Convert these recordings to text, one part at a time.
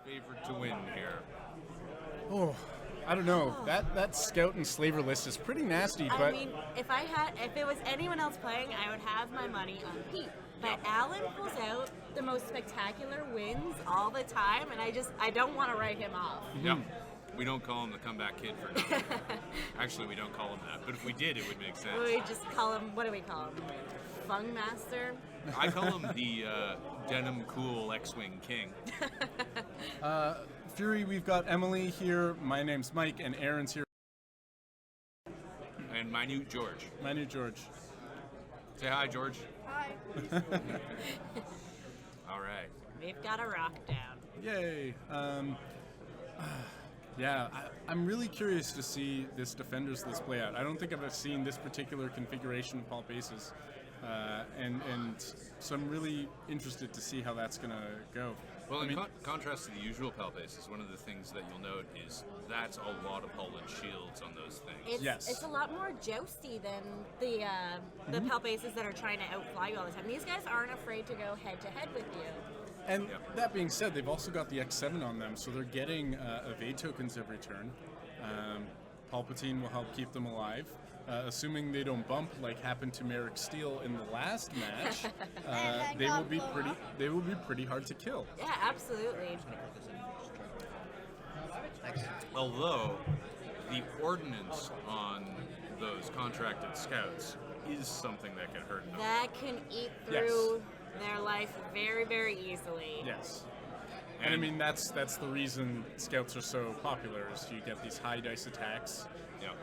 favored to win here? Oh, I don't know. That scout and slaver list is pretty nasty, but I mean, if it was anyone else playing, I would have my money on Pete. But Alan pulls out the most spectacular wins all the time, and I don't want to write him off. Yep. We don't call him the comeback kid for nothing. Actually, we don't call him that. But if we did, it would make sense. We just call him, what do we call him? Fung Master? I call him the denim cool X-Wing king. Fury, we've got Emily here. My name's Mike, and Aaron's here. And minute George. Minute George. Say hi, George. Hi. All right. We've got a rock down. Yay. Yeah, I'm really curious to see this Defenders list play out. I don't think I've ever seen this particular configuration of Pulp Aces. And so I'm really interested to see how that's going to go. Well, in contrast to the usual Palpaces, one of the things that you'll note is that's a lot of hull and shields on those things. It's a lot more jousty than the Palpaces that are trying to outfly you all the time. These guys aren't afraid to go head-to-head with you. And that being said, they've also got the X7 on them, so they're getting evade tokens every turn. Palpatine will help keep them alive. Assuming they don't bump like happened to Merrick Steele in the last match, they will be pretty hard to kill. Yeah, absolutely. Although the ordnance on those contracted scouts is something that can hurt them. That can eat through their life very, very easily. Yes. And I mean, that's the reason scouts are so popular, is you get these high dice attacks. Yeah.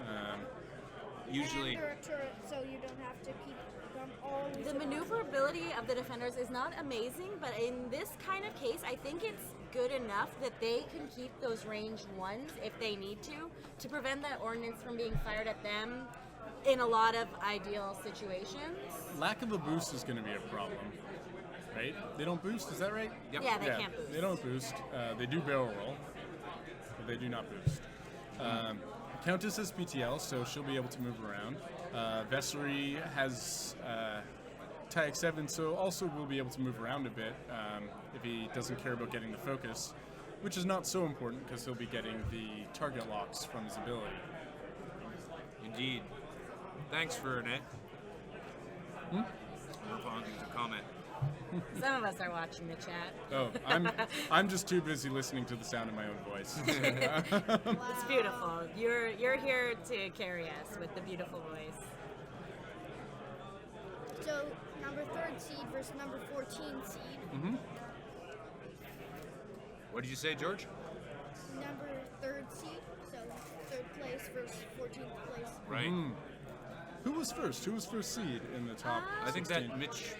Usually, and they're a turret, so you don't have to keep them always. The maneuverability of the Defenders is not amazing, but in this kind of case, I think it's good enough that they can keep those ranged ones if they need to prevent that ordnance from being fired at them in a lot of ideal situations. Lack of a boost is going to be a problem, right? They don't boost, is that right? Yep. Yeah, they can't boost. They don't boost. They do barrel roll, but they do not boost. Countess is PTL, so she'll be able to move around. Vessery has Tag 7, so also will be able to move around a bit if he doesn't care about getting the focus, which is not so important because he'll be getting the target locks from his ability. Indeed. Thanks, Fernet. No to comment. Some of us are watching the chat. Oh, I'm just too busy listening to the sound of my own voice. It's beautiful. You're here to carry us with the beautiful voice. So, number 3rd seed versus number 14 seed. Mm-hmm. What did you say, George? Number 3rd seed, so 3rd place versus 14th place. Right. Who was first? Who was first seed in the top? I think 16? that Mitch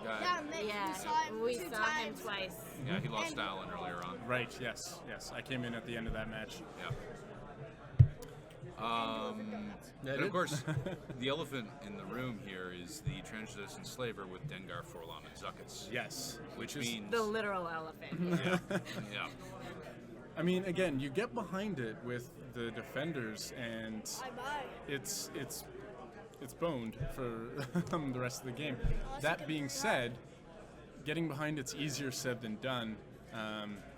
guy. Yeah, Mitch, we two saw him times. twice. Yeah, he lost Alan earlier on. Right, yes. I came in at the end of that match. Yeah. And of course, the elephant in the room here is the translucent slaver with Dengar, Forlom, and Zuckets. Yes. Which means... The literal elephant. Yeah. I mean, again, you get behind it with the Defenders, and it's boned for the rest of the game. That being said, getting behind it's easier said than done,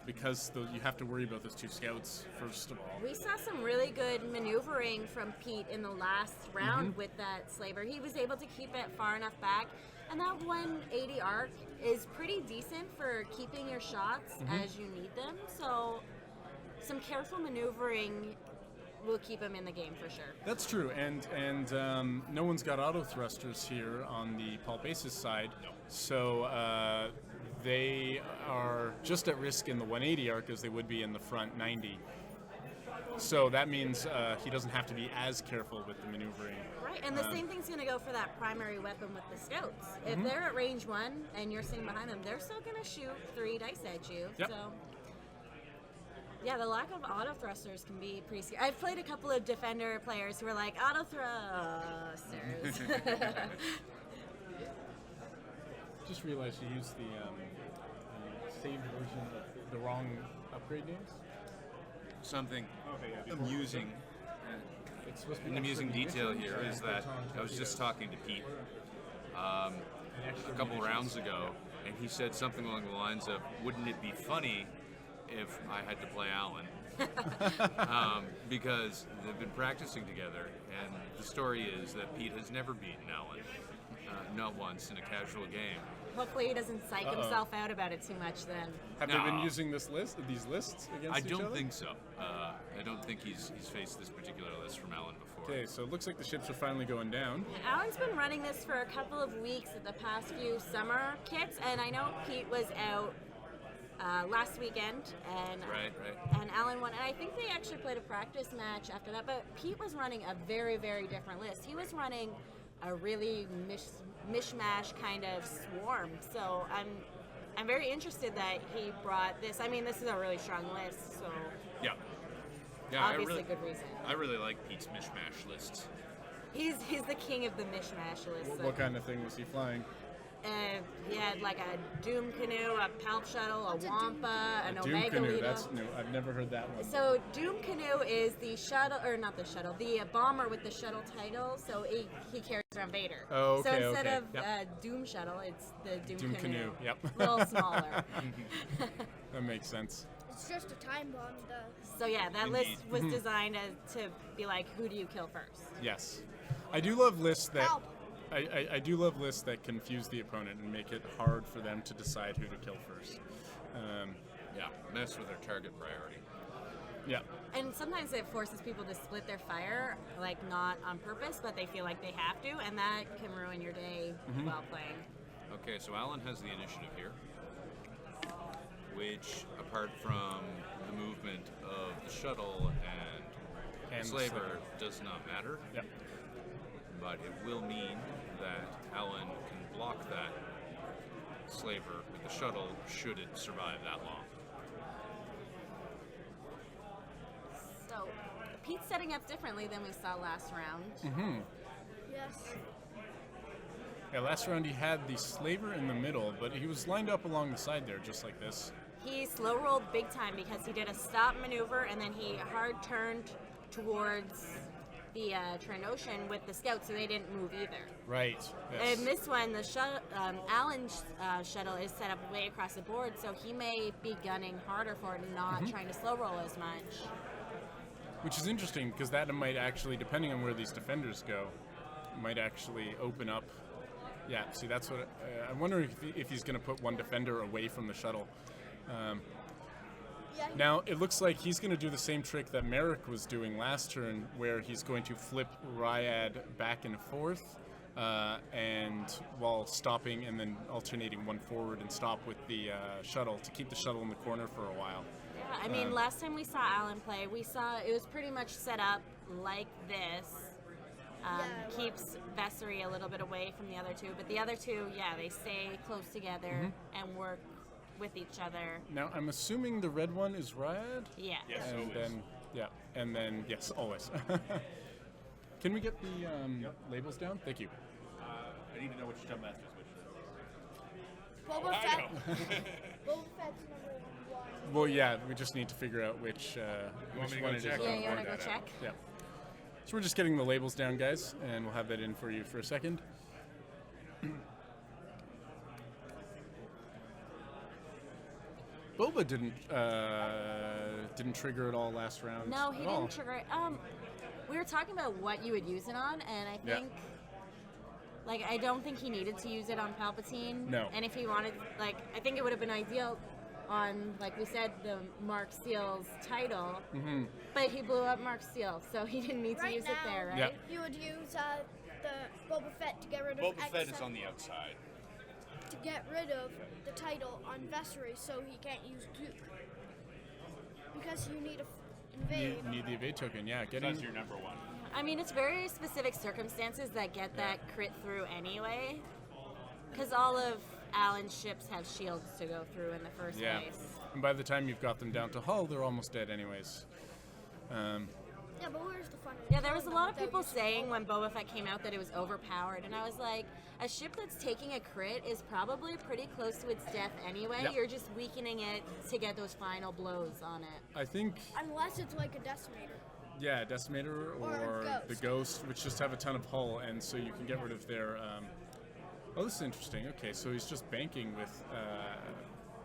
because you have to worry about those 2 scouts first of all. We saw some really good maneuvering from Pete in the last round with that slaver. He was able to keep it far enough back, and that 180 arc is pretty decent for keeping your shots as you need them. So some careful maneuvering will keep him in the game for sure. That's true, and no one's got auto thrusters here on the Pulp Aces side, so they are just at risk in the 180 arc as they would be in the front 90. So that means he doesn't have to be as careful with the maneuvering. Right, and the same thing's going to go for that primary weapon with the scouts. If they're at range 1 and you're sitting behind them, they're still going to shoot 3 dice at you. Yep. So. Yeah, the lack of auto thrusters can be pretty scary. I've played a couple of Defender players who are like, auto thrusters. Just realized you used the saved version of the wrong upgrade names. Something amusing. An amusing detail here is that I was just talking to Pete a couple rounds ago, and he said something along the lines of, wouldn't it be funny if I had to play Alan. Because they've been practicing together, and the story is that Pete has never beaten Alan, not once in a casual game. Hopefully he doesn't psych himself out about it too much then. Have No. they been using these lists against I each don't other? think so. I don't think he's faced this particular list from Alan before. Okay, so it looks like the ships are finally going down. Alan's been running this for a couple of weeks at the past few summer kits, and I know Pete was out last weekend, and Right. and Alan won. And I think they actually played a practice match after that. But Pete was running a very, very different list. He was running a really mishmash kind of swarm. So I'm very interested that he brought this. I mean, this is a really strong list, so Yeah. obviously good reason. I really like Pete's mishmash lists. He's the king of the mishmash list. So. What kind of thing was he flying? He had like a Doom Canoe, a Palp Shuttle, a Wampa, an Doom Omega Canoe. Lita. That's new. I've never heard that one. So Doom Canoe is the shuttle, or not the shuttle, the bomber with the shuttle title. So he carries around Vader. Oh, So okay, instead okay. of Yep. Doom Shuttle, it's the Doom, Doom Canoe, yep. A little smaller. That makes sense. It's just a time bomb. So yeah, that Indeed. list was designed to be like, who do you kill first? Yes, I do love lists that. Help. I do love lists that confuse the opponent and make it hard for them to decide who to kill first. Yeah, mess with their target priority. Yeah. And sometimes it forces people to split their fire, like not on purpose, but they feel like they have to, and that can ruin your day while playing. Okay, so Alan has the initiative here, which, apart from the movement of the shuttle and And Slaver, does not matter. Yep. But it will mean that Alan can block that Slaver with the shuttle should it survive that long. So Pete's setting up differently than we saw last round. Yes. Yeah. Last round he had the Slaver in the middle, but he was lined up along the side there, just like this. He slow rolled big time because he did a stop maneuver and then he hard turned towards the Trandoshan with the scouts, so they didn't move either. Right. Yes. And this one, the Alan's shuttle is set up way across the board, so he may be gunning harder for it and not trying to slow roll as much. Which is interesting because that might actually, depending on where these defenders go, might actually open up. Yeah. See, that's what I'm wondering if he's going to put one defender away from the shuttle. Yeah. Now, it looks like he's going to do the same trick that Merrick was doing last turn, where he's going to flip Ryad back and forth, and while stopping and then alternating one forward and stop with the shuttle to keep the shuttle in the corner for a while. Yeah, I mean, last time we saw Alan play, we saw it was pretty much set up like this. Keeps Vessery a little bit away from the other two, but the other two, yeah, they stay close together and work with each other. Now, I'm assuming the red one is Ryad? Yeah. Yes, And always. then, and then, yes, always. Can we get the labels down? Thank you. I need to know which jump master is which. Boba I Fett. know. Boba Fett's number 1. Well, yeah, we just need to figure out which want me to one go it is. check? Yeah, on you board. want to go check? Yeah. So we're just getting the labels down, guys, and we'll have that in for you for a second. Boba didn't trigger at all last round. No, he at all. didn't trigger it. We were talking about what you would use it on, and I Yeah. think, like, I don't think he needed to use it on Palpatine. No. And if he wanted, like, I think it would have been ideal on, like we said, the Mark Steele's title. Mm-hmm. But he blew up Mark Steele, so he didn't need to Right use it there, right? Yeah. You would use the Boba Fett to get rid of Boba Fett is access- on the outside. to get rid of the title on Vessery, so he can't use Duke. Because you need to invade. Need the evade token, yeah. So Getting that's your number one. I mean, it's very specific circumstances that get that crit through anyway. Because all of Alan's ships have shields to go through in the first yeah. place. And by the time you've got them down to hull, they're almost dead anyways. Yeah, but where's the fun? Yeah, there was a lot of people saying when Boba Fett came out that it was overpowered, and I was like, a ship that's taking a crit is probably pretty close to its death anyway. Yep. You're just weakening it to get those final blows on it. I think, Unless it's like a decimator. yeah, Decimator or Or the Ghost. Ghost, which just have a ton of hull, and so you can get rid of their. Oh, this is interesting. Okay, so he's just banking with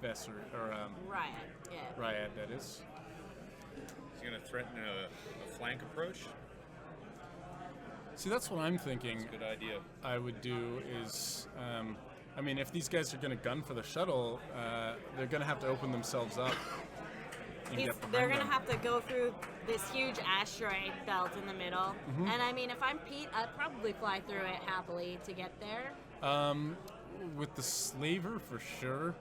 Besser, or Riot. Yeah. Ryad, that is. He's going to threaten a flank approach. See, that's what I'm thinking. Good idea. I would do is, I mean, if these guys are going to gun for the shuttle, they're going to have to open themselves up. And get behind They're going to them. have to go through this huge asteroid belt in the middle. And I mean, if I'm Pete, I'd probably fly through it happily to get there. With the slaver, for sure.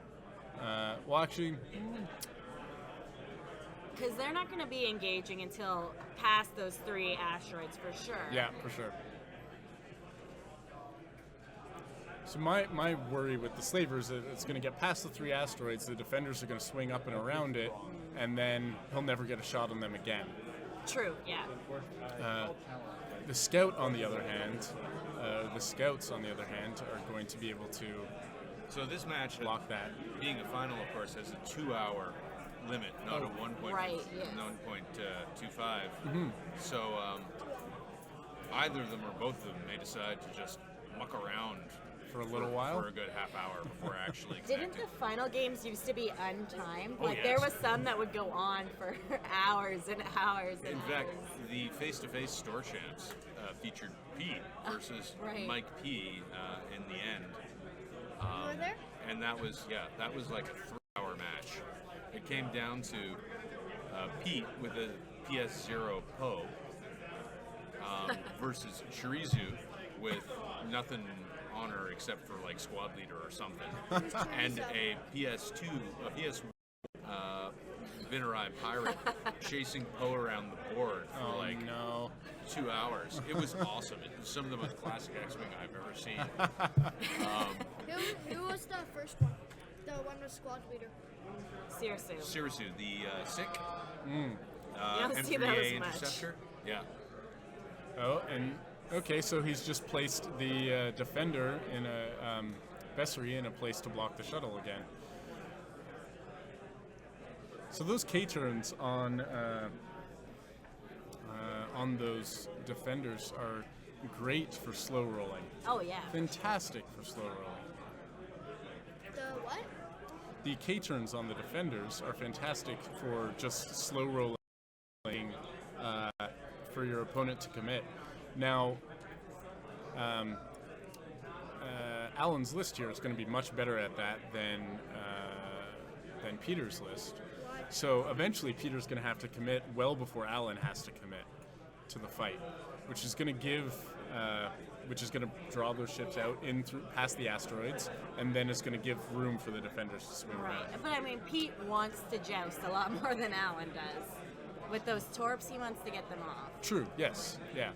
Well, actually, Because they're not going to be engaging until past those 3 asteroids for sure. yeah, for sure. So my worry with the slaver is that it's going to get past the 3 asteroids, the defenders are going to swing up and around it, and then he'll never get a shot on them again. True, yeah. The scout, on the other hand, the scouts, on the other hand, are going to be able to So this match, block that. being a final, of course, has a 2-hour limit, not a 1.25. Right, yes. So either of them or both of them may decide to just muck around For a little while? for a good half hour before actually Didn't connecting. the final games used to be untimed? Oh, Like yes. there was some that would go on for hours and hours and In fact, hours. the face-to-face store champs featured Pete versus right. Mike P in the end. You were there? And that was like a 3-hour match. It came down to Pete with a PS0 Poe versus Shirizu with nothing on her except for like squad leader or something, and a PS2, a PS Vinerai pirate chasing Poe around the board for like no. 2 hours. It was awesome. It was some of the most classic X-Wing I've ever seen. Who was the first one? The one with squad leader. Seriously. Shirizu, the sick don't see those M3A much. interceptor. Yeah. Oh, and okay, so he's just placed the defender in a Vessery in a place to block the shuttle again. So those K-turns on those defenders are great for slow rolling. Oh yeah. Fantastic for slow rolling. The what? The K-turns on the defenders are fantastic for just slow rolling for your opponent to commit. Now, Alan's list here is going to be much better at that than Peter's list. So eventually, Peter's going to have to commit well before Alan has to commit to the fight, which is going to give, which is going to draw those ships out in through past the asteroids, and then it's going to give room for the defenders to swing Right. around. But I mean, Pete wants to joust a lot more than Alan does. With those torps, he wants to get them off. True. Yes. Yeah.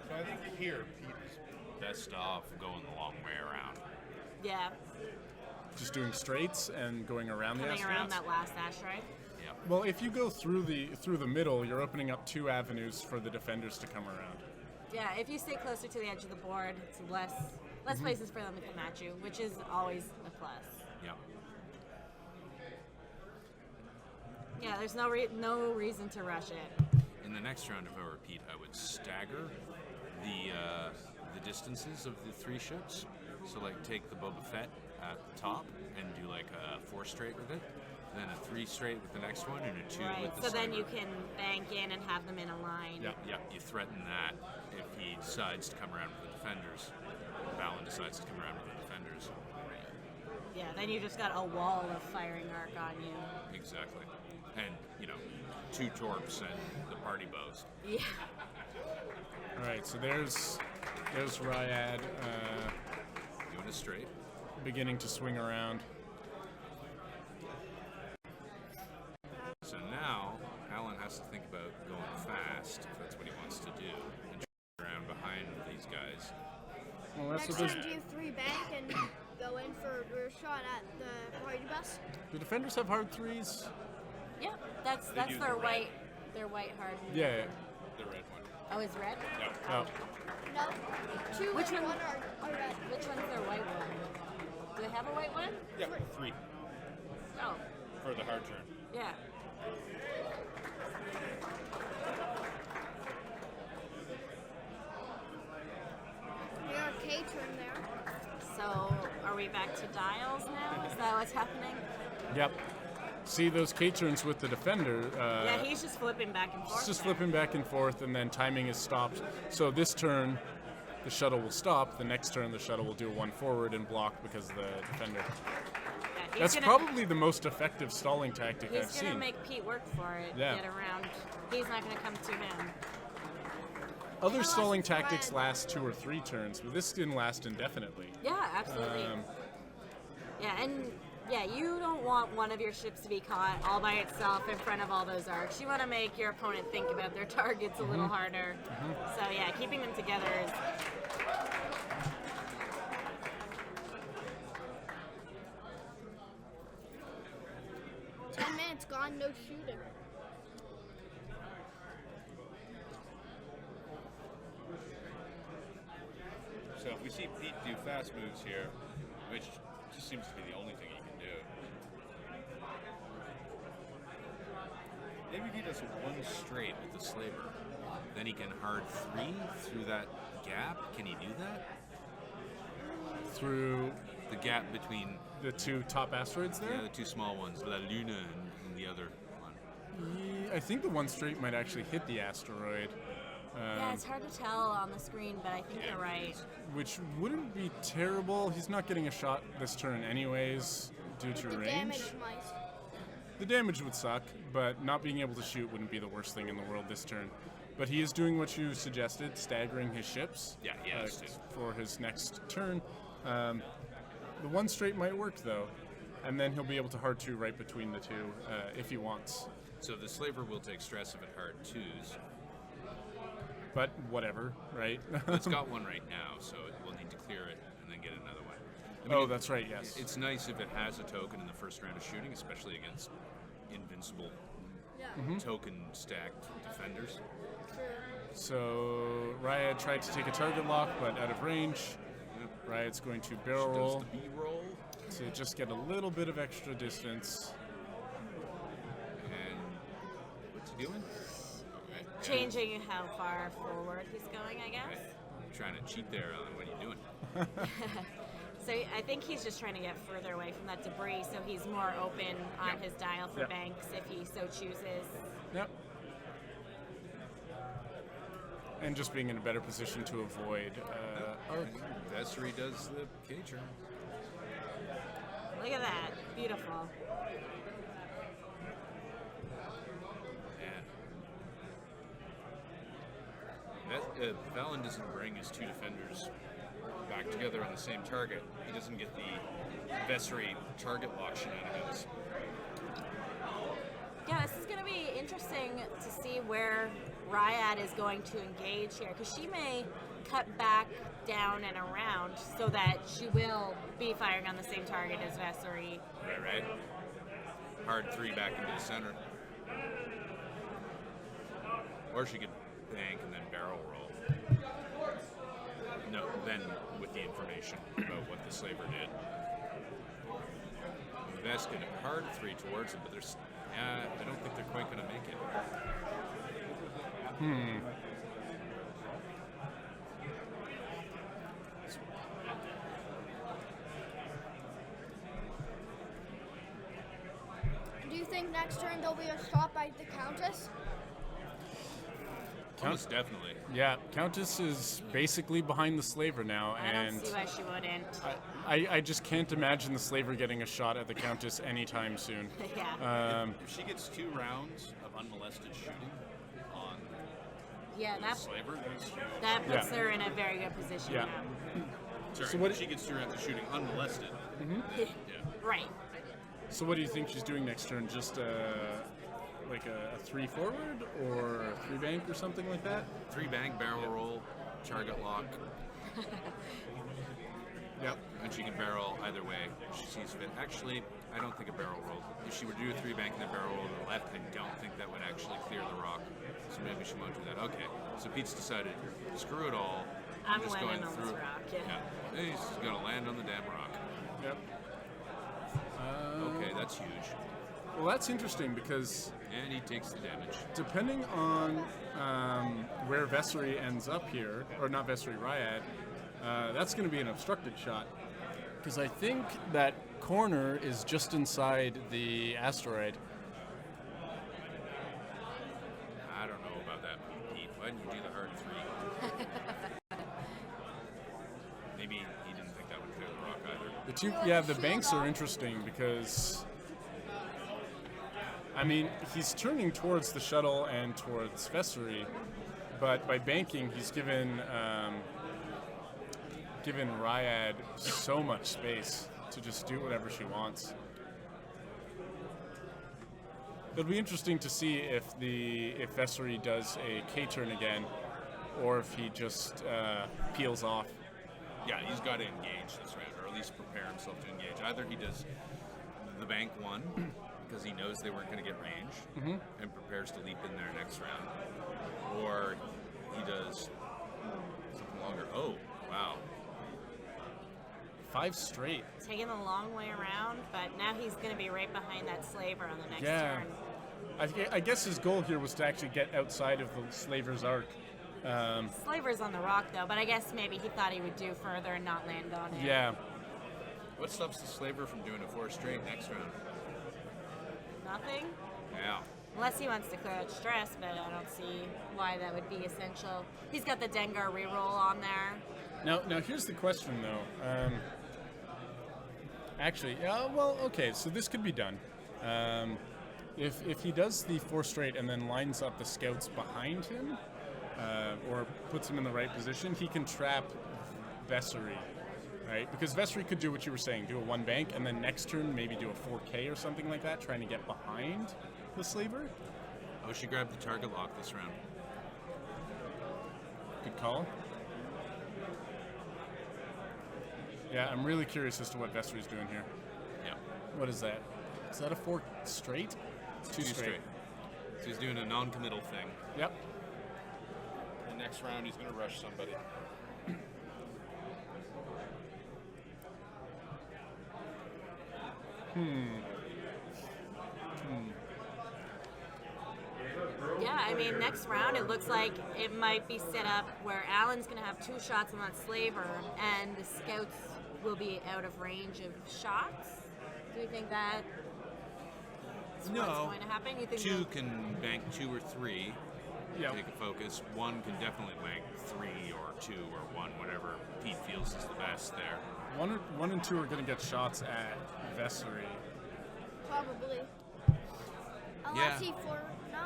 So I think here Pete is best off going the long way around. Yeah. Just doing straights and going around the Coming asteroids. around that last asteroid. Yeah. Well, if you go through the middle, you're opening up 2 avenues for the defenders to come around. Yeah, if you stay closer to the edge of the board, it's less places for them to come at you, which is always a plus. Yeah. Yeah, there's no reason to rush it. In the next round, if I were Pete, I would stagger the distances of the 3 ships. So like take the Boba Fett at the top and do like a 4 straight with it, then a 3 straight with the next one, and a 2 Right. with the So then sniper. you can bank in and have them in a line. Yeah, you threaten that if he decides to come around with the defenders. If Alan decides to come around with the defenders. Yeah, then you just got a wall of firing arc on you. Exactly. And, 2 torps and the party bows. Yeah. All right. So there's Ryad Doing it straight. beginning to swing around. So now, Alan has to think about going fast, if that's what he wants to do, and around behind these guys. Well, that's Next what time, those, do you 3 bank and go in for a shot at the party bus? the defenders have hard 3s. Yeah, that's do their the red. their white hard. Yeah. The red one. Oh, it's red? Oh. No. 2 Which and one? 1 are red. Which one's their white one? Do they have a white one? Yeah, 3 Oh, for the hard turn. yeah. You're a K turn there. So, are we back to dials now? Is that what's happening? Yep. See those K-turns with the defender. Yeah, he's just flipping back and forth. It's just there. flipping back and forth, and then timing is stopped. So this turn, the shuttle will stop. The next turn, the shuttle will do a one forward and block because of the defender. Yeah, he's That's gonna- probably the most effective stalling tactic I've He's gonna seen. make Pete work for it. Yeah. Get around. He's not gonna come to him. Other stalling it's tactics red. last 2 or 3 turns, but this didn't last indefinitely. Yeah, absolutely. Um, Yeah, and yeah, you don't want one of your ships to be caught all by itself in front of all those arcs. You want to make your opponent think about their targets a little harder. So yeah, keeping them together is. 10 minutes gone, no shooting. So if we see Pete do fast moves here, which just seems to be the only thing he can do. Maybe if he does one straight with the slaver, then he can hard 3 through that gap. Can he do that? through The gap between the 2 top asteroids there. the 2 small ones, La Luna and the other one. I think the one straight might actually hit the asteroid, Yeah, it's hard to tell on the screen, but I think you're right. which wouldn't be terrible. He's not getting a shot this turn anyways due to The range. damage might. The damage would suck, but not being able to shoot wouldn't be the worst thing in the world this turn. But he is doing what you suggested, staggering his ships Yeah, he has to. for his next turn. The one straight might work, though, and then he'll be able to hard 2 right between the 2 if he wants. So the slaver will take stress if it hard 2s. But whatever, right? It's got one right now, so it will need to clear it and then get another one. I mean, Oh, that's right, yes. It's nice if it has a token in the first round of shooting, especially against invincible Yeah. token stacked defenders. True. So Riot tried to take a target lock, but out of range. Riot's going to barrel Does roll the B roll, to just get a little bit of extra distance. and what's he doing? Okay. Changing how far forward he's going, I guess. Right. Trying to cheat there, Alan. What are you doing? So I think he's just trying to get further away from that debris, so he's more open on Yeah. his dial for Yeah. banks if he so chooses. Yep. And just being in a better position to avoid arc. Vessery does the K turn. Look at that. Beautiful. That Valen doesn't bring his 2 defenders back together on the same target. He doesn't get the Vessery target lock shenanigans. Yeah, this is going to be interesting to see where Ryad is going to engage here, because she may cut back, down, and around so that she will be firing on the same target as Vessery. Right. Hard 3 back into the center. Or she could bank and then barrel roll. No, then with the information about what the slaver did. Vest can hard 3 towards him, but there's, I don't think they're quite going to make it. Do you think next turn there'll be a shot by the Countess? Almost definitely. Yeah, Countess is basically behind the slaver now, I and don't see why she wouldn't. I just can't imagine the slaver getting a shot at the Countess anytime soon. Yeah. If she gets 2 rounds of unmolested shooting on Yeah, the that, slaver, that's huge. that puts Yeah. her in a very good position Yeah. now. Sorry, So what- if she gets 2 rounds of shooting unmolested. Yeah. Right. So what do you think she's doing next turn? Just like a 3 forward or a 3 bank or something like that? 3 bank, barrel roll, target lock, Yep. and she can barrel either way if she sees fit. Actually, I don't think a barrel roll. If she were to do a 3 bank and a barrel roll to the left, I don't think that would actually clear the rock. So maybe she won't do that. Okay, so Pete's decided, screw it all. I'm just landing going on through. this rock, yeah. He's going to land on the damn rock. Yep. Okay, that's huge. Well, that's interesting because And he takes the damage. depending on where Vessery ends up here, or not Vessery, Ryad, that's going to be an obstructed shot. Because I think that corner is just inside the asteroid. I don't know about that, Pete. Why didn't you do the hard 3? Maybe he didn't think that would clear the rock either. The banks are interesting because, I mean, he's turning towards the shuttle and towards Vessery, but by banking, he's given Ryad so much space to just do whatever she wants. It'll be interesting to see if Vessery does a K-turn again, or if he just peels off. Yeah, he's got to engage this round, or at least prepare himself to engage. Either he does the bank 1, because he knows they weren't going to get range, and prepares to leap in there next round, or he does something longer. Oh, wow. 5 straight. Taking the long way around, but now he's going to be right behind that slaver on the next Yeah. turn. I guess his goal here was to actually get outside of the slaver's arc. Slaver's on the rock, though, but I guess maybe he thought he would do further and not land on it. Yeah. What stops the slaver from doing a 4 straight next round? Nothing? Yeah. Unless he wants to clear out stress, but I don't see why that would be essential. He's got the Dengar reroll on there. Now here's the question, though. Okay, so this could be done. If he does the 4 straight and then lines up the scouts behind him, or puts him in the right position, he can trap Vessery, right? Because Vessery could do what you were saying, do a 1 bank, and then next turn maybe do a 4K or something like that, trying to get behind the slaver. Oh, she grabbed the target lock this round. Good call. Yeah, I'm really curious as to what Vessery's doing here. Yeah. What is that? Is that a 4 straight? 2 straight. So he's doing a non-committal thing. Yep. The next round, he's going to rush somebody. Yeah, I mean, next round it looks like it might be set up where Alan's going to have 2 shots on that slaver, and the scouts will be out of range of shots. Do you think that is what's going to happen? You think 2 can bank 2 or 3. Yep. Take a focus. 1 can definitely bank 3 or 2 or 1, whatever Pete feels is the best there. 1 and 2 are going to get shots at Vessery. Probably. Yeah. Unless he for no.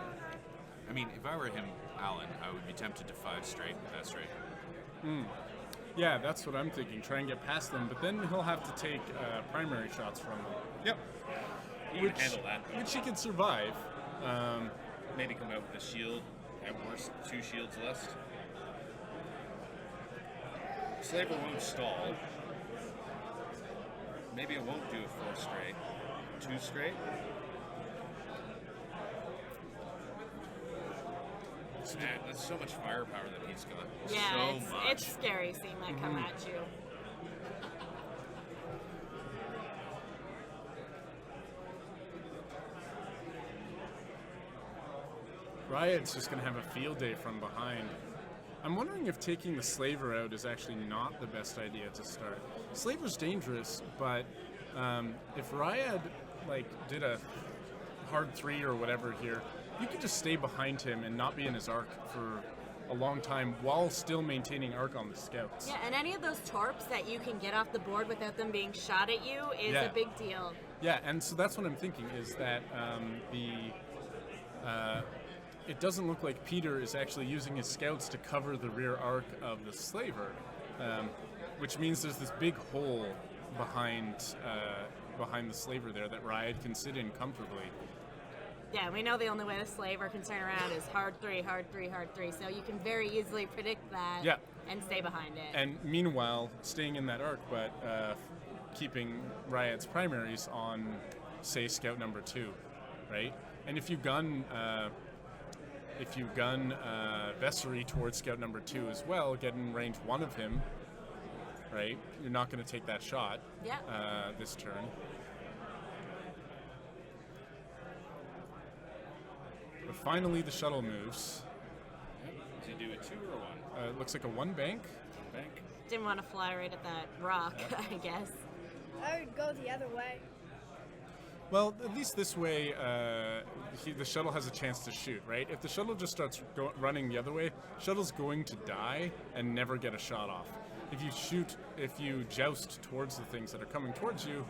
I mean, if I were him, Alan, I would be tempted to 5 straight with Vessery. Yeah, that's what I'm thinking. Try and get past them, but then he'll have to take primary shots from them. Yep. He can handle that. Which he can survive. Maybe come out with a shield. At worst, 2 shields less. Slaver won't stall. Maybe it won't do a 4 straight. 2 straight. Man, that's so much firepower that he's got. Yeah, so much. it's scary seeing that come at you. Riot's just going to have a field day from behind. I'm wondering if taking the slaver out is actually not the best idea to start. Slaver's dangerous, but if Riot did a hard 3 or whatever here, you could just stay behind him and not be in his arc for a long time while still maintaining arc on the scouts. Yeah, and any of those torps that you can get off the board without them being shot at you is a big deal. Yeah, and so that's what I'm thinking is that it doesn't look like Peter is actually using his scouts to cover the rear arc of the slaver, which means there's this big hole behind the slaver there that Riot can sit in comfortably. Yeah, we know the only way the slaver can turn around is hard 3, hard 3, hard 3. So you can very easily predict that and stay behind it. And meanwhile, staying in that arc, but keeping Riot's primaries on, say, scout number 2, right? And if you gun Vessery towards scout number 2 as well, get in range 1 of him, right? You're not going to take that shot this turn. But finally, the shuttle moves. Does he do a 2 or a 1? It looks like a 1 bank. Bank. Didn't want to fly right at that rock, I guess. I would go the other way. Well, at least this way, the shuttle has a chance to shoot, right? If the shuttle just starts running the other way, shuttle's going to die and never get a shot off. If you joust towards the things that are coming towards you,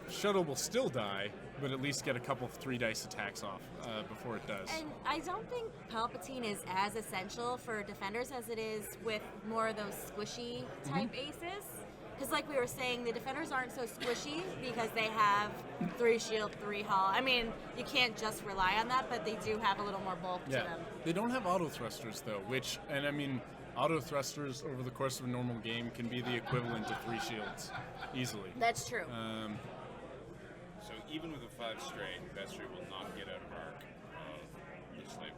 shuttle will still die, but at least get a couple 3 dice attacks off before it does. And I don't think Palpatine is as essential for defenders as it is with more of those squishy type aces. Because like we were saying, the defenders aren't so squishy because they have 3 shield, 3 hull. I mean, you can't just rely on that, but they do have a little more bulk to them. They don't have auto thrusters though, auto thrusters over the course of a normal game can be the equivalent of 3 shields, easily. That's true. So even with a 5 straight, Vessery will not get out of arc of the Slaver.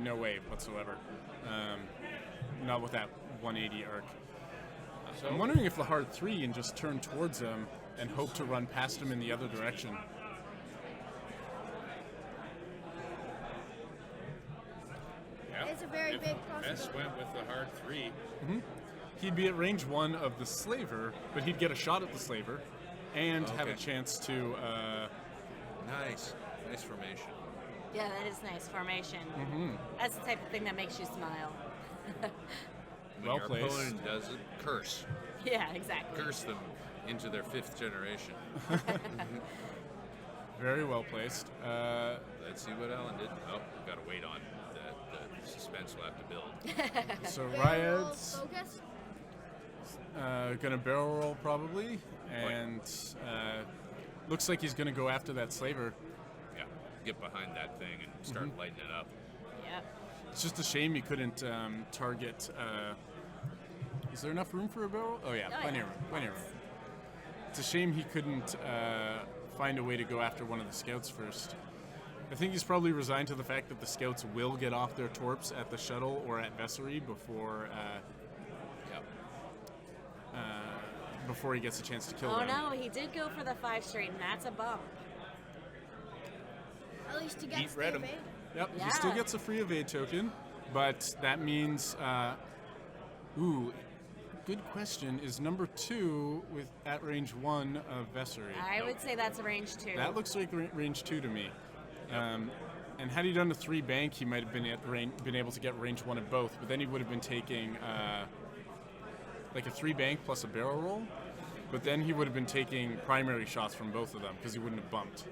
No way whatsoever. Not with that 180 arc. So I'm wondering if the hard 3 can just turn towards them and hope to run past them in the other direction. yeah, It's a very if big Vess possibility. went with the hard 3. He'd be at range 1 of the Slaver, but he'd get a shot at the Slaver and have a Okay. chance to... Nice formation. Yeah, that is nice formation. That's the type of thing that makes you smile. When Well your placed. opponent does it, curse. Yeah, exactly. Curse them into their 5th generation. Very well placed. Let's see what Alan did. Oh, we've got to wait on the suspense will have to build. So Barrel Ryad's focus. going to barrel roll probably, and looks like he's going to go after that Slaver. Yeah, get behind that thing and start lighting it up. Yep. It's just a shame he couldn't target... is there enough room for a barrel? Oh yeah, Oh, plenty yeah. of room, plenty of room. It's a shame he couldn't find a way to go after one of the scouts first. I think he's probably resigned to the fact that the scouts will get off their torps at the shuttle or at Vessery before before he gets a chance to kill Oh them. no, he did go for the 5 straight, and that's a bump. At least he Heat gets read the 'em. evade. Yep, he Yeah. still gets a free evade token, but that means, good question. Is number 2 at range 1 of Vessery? I would say that's a range 2. That looks like range 2 to me. And had he done a 3 bank, he might have been able to get range 1 of both, but then he would have been taking like a 3 bank plus a barrel roll, but then he would have been taking primary shots from both of them because he wouldn't have bumped.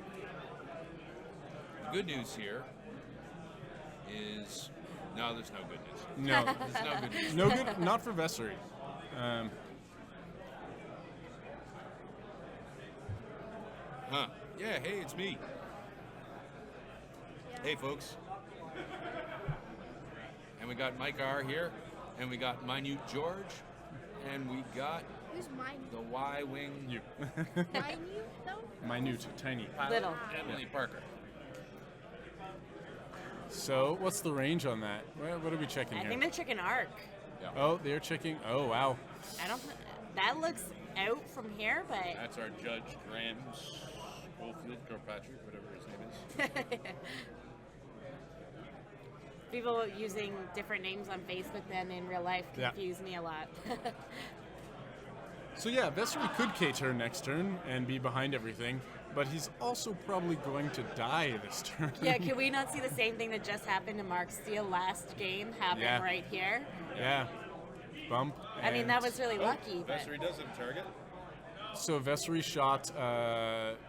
The good news here is no, there's no good news. No, There's no good news. no good, not for Vessery. Huh? Yeah. Hey, it's me. Hey, folks. And we got Mike R here, and we got Minute George, and we got Who's mine? the Y-wing You. Mine you though? Minute, tiny. pilot, Little. Emily Parker. So, what's the range on that? What are we checking I here? think they're checking arc. Oh, they're checking. Oh, wow. I don't. That looks out from here, but That's our Judge Graham Schofield, Kirkpatrick, whatever his name is. people using different names on Facebook than in real life Yeah. confuse me a lot. So yeah, Vessery could K-turn next turn and be behind everything, but he's also probably going to die this turn. Yeah, can we not see the same thing that just happened to Mark Steele last game happen Yeah. right here? Yeah. Bump. I mean, that and- was really lucky, but Vessery does have a target. So Vessery shot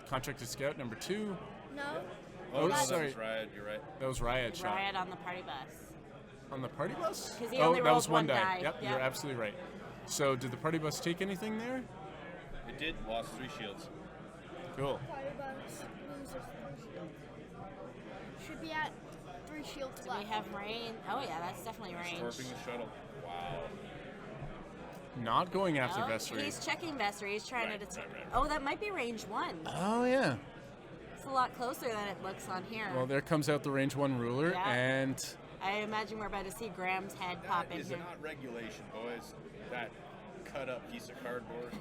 Contracted Scout number 2. No. Oh, no, sorry. This is Riot, you're right. That was Riot shot. Riot on the party bus. On the party bus? 'Cause he Oh, only that rolled was one one die. Yep, Yep. you're absolutely right. So did the party bus take anything there? It did, lost 3 shields. Cool. Party bus loses 3 shields. Should be at 3 shields Do left. we have rain? Oh yeah, that's definitely range. Torping the shuttle. Wow. Not going after Oh, Vessery. he's checking Vessery. He's trying Right, to. right. Oh, that might be range 1. Oh yeah. It's a lot closer than it looks on here. Well, there comes out the range 1 ruler, Yeah. and I imagine we're about to see Graham's head pop That in is here. not regulation, boys. That cut up piece of cardboard.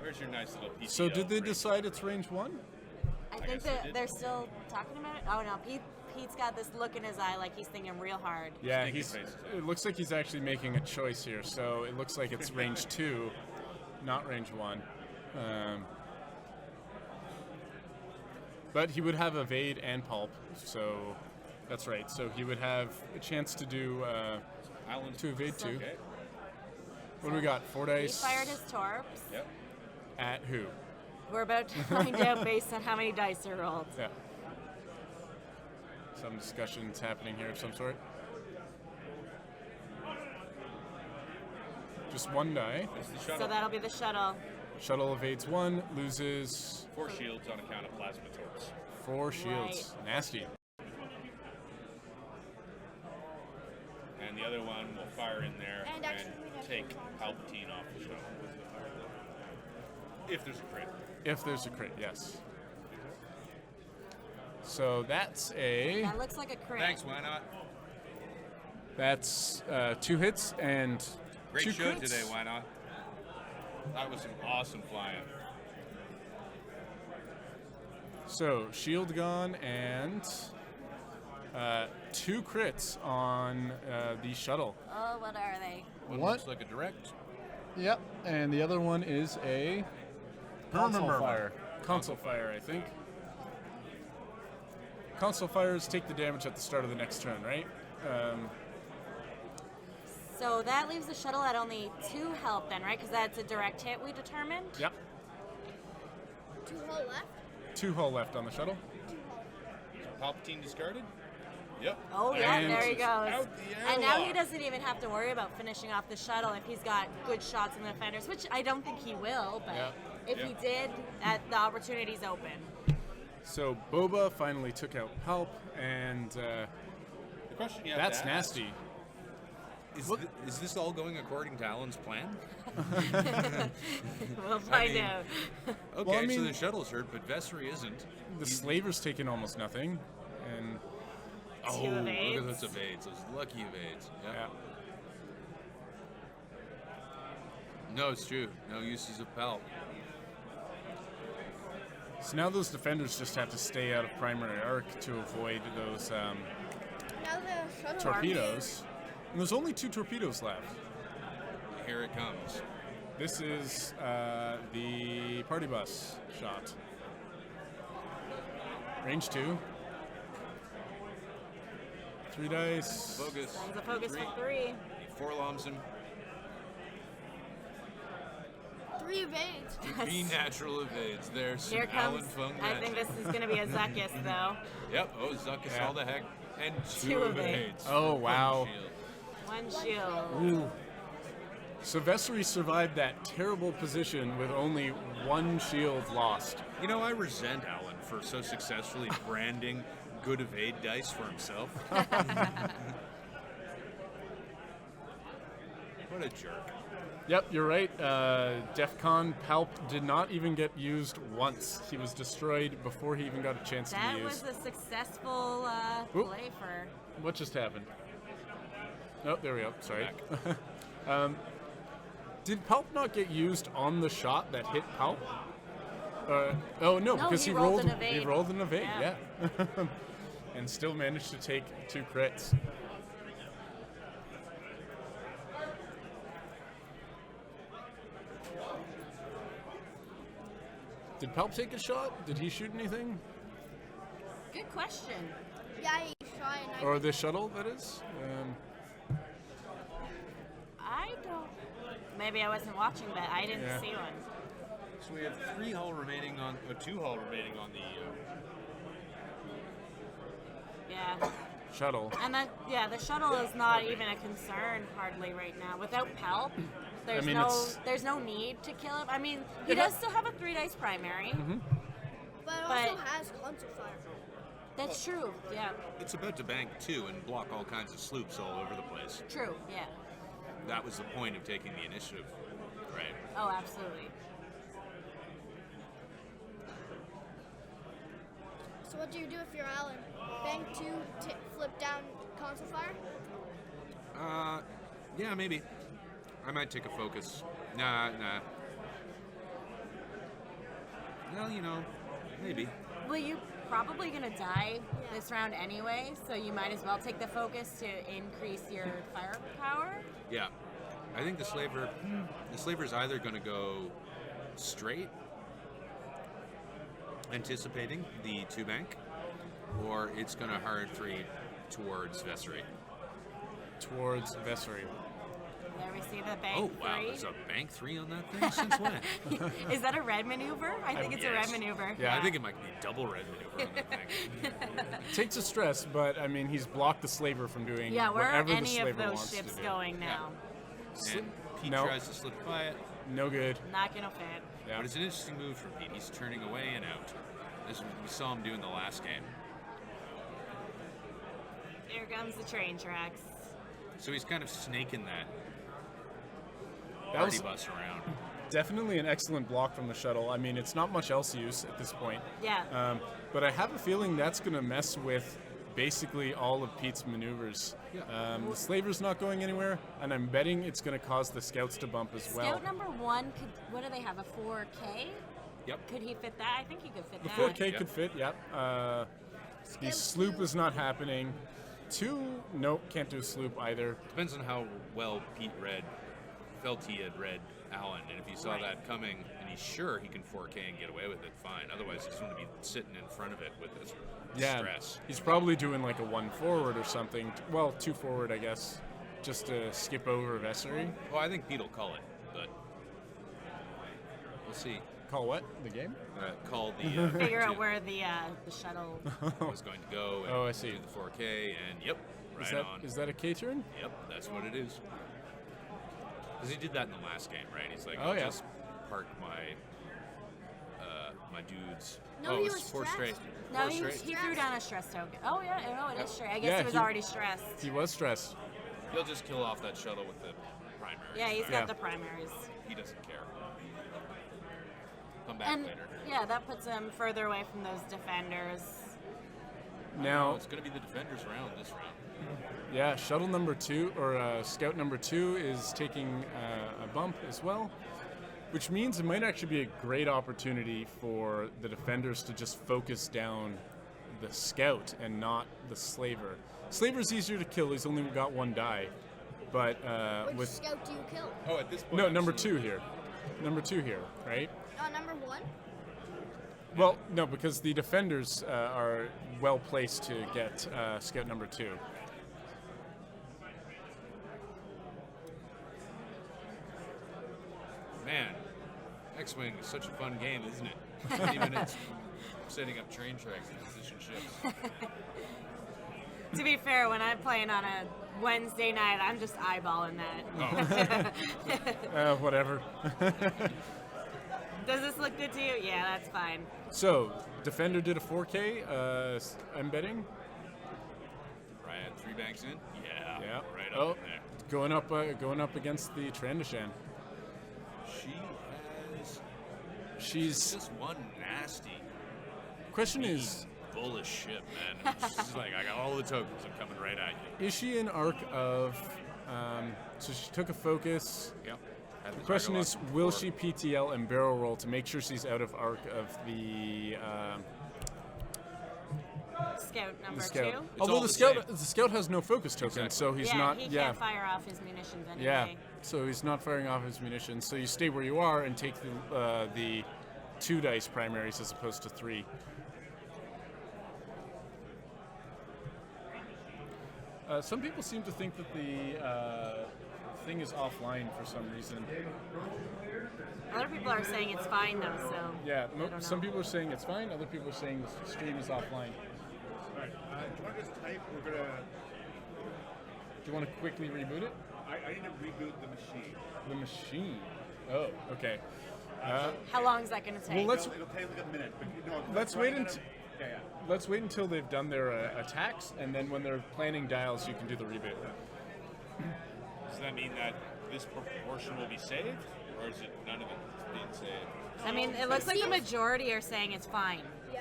Where's your nice little piece? so did they decide it's range 1? I guess think they that did. they're still talking about it. Oh no, Pete's got this look in his eye like he's thinking real hard. Yeah, Stinky faces. it looks like he's actually making a choice here. So it looks like it's range 2. not range 1. But he would have evade and pulp, so that's right. So he would have a chance to do to evade 2. Okay. What do we got? 4 He dice. fired his torps. Yep. At who? We're about to find out based on how many dice are rolled. Yeah. Some discussions happening here of some sort. Just 1 die. It's the So shuttle. that'll be the shuttle. Shuttle evades 1, loses 4 shields on account of plasma torps. 4 shields. Nasty. And the other one will fire in there And and, actually we have take to- Palpatine off the shuttle. If there's a crit. If there's a crit, yes. So that's a... That looks like a crit. Thanks, why not? That's 2 hits and Great 2 show crits. today, why not? That was some awesome flying. So shield gone and 2 crits on the shuttle. Oh, what are they? One What? looks like a direct. Yep, and the other one is a console fire. Console fire, I think. Console fires take the damage at the start of the next turn, right? So that leaves the shuttle at only 2 health then, right? Because that's a direct hit we determined. Yep. 2 hull left. 2 hull left on the shuttle. 2 hull. Palpatine discarded? Yep. Oh yeah, And there he goes. out the And now he airlock. doesn't even have to worry about finishing off the shuttle if he's got good shots in the defenders, which I don't think he will, but Yeah. if he did, the opportunity's open. So Boba finally took out Palp, and The question you have that's to ask, nasty. Is this all going according to Alan's plan? We'll find mean- out. Okay, Well, I so mean- the shuttle's hurt, but Vessery isn't. The slaver's taken almost nothing, and Oh, Two look evades. at those evades, those lucky evades. Yep. yeah. No, it's true. No uses of Palp. So now those defenders just have to stay out of primary arc to avoid those Now the shuttle torpedoes. And there's only 2 torpedoes left. Here it comes. This is the party bus shot. Range 2. 3 dice. Focus. Sends a focus for 3. Four loms him. 3 evades. 3 natural evades. There's some Here Alan comes. Fung I think magic. this is going to be a Zuckus, though. Yep. Oh, Zuckus Yeah. all the heck. And 2 Two evades. evades. Oh, One wow. shield. 1 shield. So Vessery survived that terrible position with only 1 shield lost. You know, I resent Alan for so successfully branding good evade dice for himself. What a jerk. Yep, you're right. DEFCON Palp did not even get used once. He was destroyed before he even got a chance to That be was used. a successful Oop. play for. What just happened? Oh, there we go. Sorry. Did Palp not get used on the shot that hit Palp? Oh no, No, because he he rolled rolled. an evade. He rolled an evade. Yeah. Yeah. And still managed to take 2 crits. Did Palp take a shot? Did he shoot anything? Good question. Yeah, he shot and I Or the shuttle, that is? I don't. Maybe I wasn't watching, but I didn't Yeah. see one. So we have 3 hull remaining on, 2 hull remaining on the. Yeah. Shuttle. And then, yeah, the shuttle is not even a concern hardly right now. Without Palp, there's mean, it's- there's no need to kill him. I mean, he does still have a 3 dice primary. but it but- also has console fire. That's true. Yeah. It's about to bank 2 and block all kinds of sloops all over the place. True. Yeah. That was the point of taking the initiative, right? Oh, absolutely. So what do you do if you're Alan? Bank 2, flip down console fire? Yeah, maybe. I might take a focus. Nah. Well, you know, maybe. Well, you're probably gonna die this round anyway, so you might as well take the focus to increase your firepower. Yeah. I think the slaver is either going to go straight, anticipating the 2-bank, or it's going to hard 3 towards Vessery. Towards Vessery. There we see the bank Oh, wow, 3. there's a bank 3 on that thing? Since when? Is that a red maneuver? I think it's a red maneuver. Yeah, I think it might be a double red maneuver on that thing. Takes a stress, but I mean, he's blocked the slaver from doing Yeah, where are whatever the any slaver of those wants ships to do. going now? And Pete No. tries to slip by it, No good. Not gonna fit. Yeah. but it's an interesting move from Pete. He's turning away and out. This is what we saw him do in the last game. Here comes the train tracks. So he's kind of snaking that That party was bus around. definitely an excellent block from the shuttle. I mean, it's not much else use at this point. Yeah. But I have a feeling that's going to mess with basically all of Pete's maneuvers. Yeah. The slaver's not going anywhere, and I'm betting it's going to cause the scouts to bump as well. Scout number 1 could. What do they have? A 4K? Yep. Could he fit that? I think he could fit The that. 4K could fit, yep. The sloop is not happening. 2, nope, can't do a sloop either. Depends on how well Pete felt he had read Alan, and if he saw Right. that coming and he's sure he can 4K and get away with it, fine. Otherwise, he's going to be sitting in front of it with this stress. He's probably doing like a 1 forward or something. Well, 2 forward, I guess, just to skip over Vessery. Well, I think Pete will call it, but we'll see. Call what? The game? Call the Figure out two where the shuttle. was going to go. And Oh, I see. Do the 4K, and yep, right on. Is that a K turn? Yep, that's what it is. Because he did that in the last game, right? He's like, Oh, I'll yeah. just park my my dudes. No, oh, he it's was 4 straight. stressed. No, 4 he straight. threw down a stress token. Oh yeah, no, it is straight. I guess Yeah, he was he- already stressed. He was stressed. He'll just kill off that shuttle with the primary. Yeah, he's Yeah. got the primaries. He doesn't care. Come back And later. yeah, that puts him further away from those defenders. Now, It's going to be the defenders round this round. yeah, shuttle number 2, or scout number 2 is taking a bump as well, which means it might actually be a great opportunity for the defenders to just focus down the scout and not the slaver. Slaver's easier to kill, he's only got 1 die, but Which with... scout do you kill? Oh, at this point. No, number 2 here. Number 2 here, right? Number 1? Well, no, because the defenders are well placed to get scout number 2. Man, X-Wing is such a fun game, isn't it? 20 minutes setting up train tracks and position ships. To be fair, when I'm playing on a Wednesday night, I'm just eyeballing that. Oh, Whatever. Does this look good to you? Yeah, that's fine. So, defender did a 4K, I'm betting. Ryan 3 banks in? Yeah. Yeah. Right Oh, up in there. going up against the Trandoshan. She has She's... just one nasty, Question is, bullish ship, man. She's like, I got all the tokens. I'm coming right at you. is she an arc of... so she took a focus. Yep. The question is, will she PTL and barrel roll to make sure she's out of arc of the Scout number scout? 2. It's Although all the the scout has no focus token, Exactly. so he's yeah, not... he can't fire off his munitions anyway. Yeah, so he's not firing off his munitions. So you stay where you are and take the 2 dice primaries as opposed to 3. Some people seem to think that the thing is offline for some reason. Other people are saying it's fine though, so. Yeah, I don't know. some people are saying it's fine. Other people are saying the stream is offline. Alright, do you want to just type? We're gonna. Do you want to quickly reboot it? I need to reboot the machine. The machine. Oh, okay. How long is that going to take? Well, let's It'll take like a minute, but you know. let's running wait out of- until Yeah, yeah. let's wait until they've done their attacks, and then when they're planning dials, you can do the reboot. Does that mean that this proportion will be saved, or is it none of it being saved? I mean, it looks like the majority are saying it's fine. Yeah.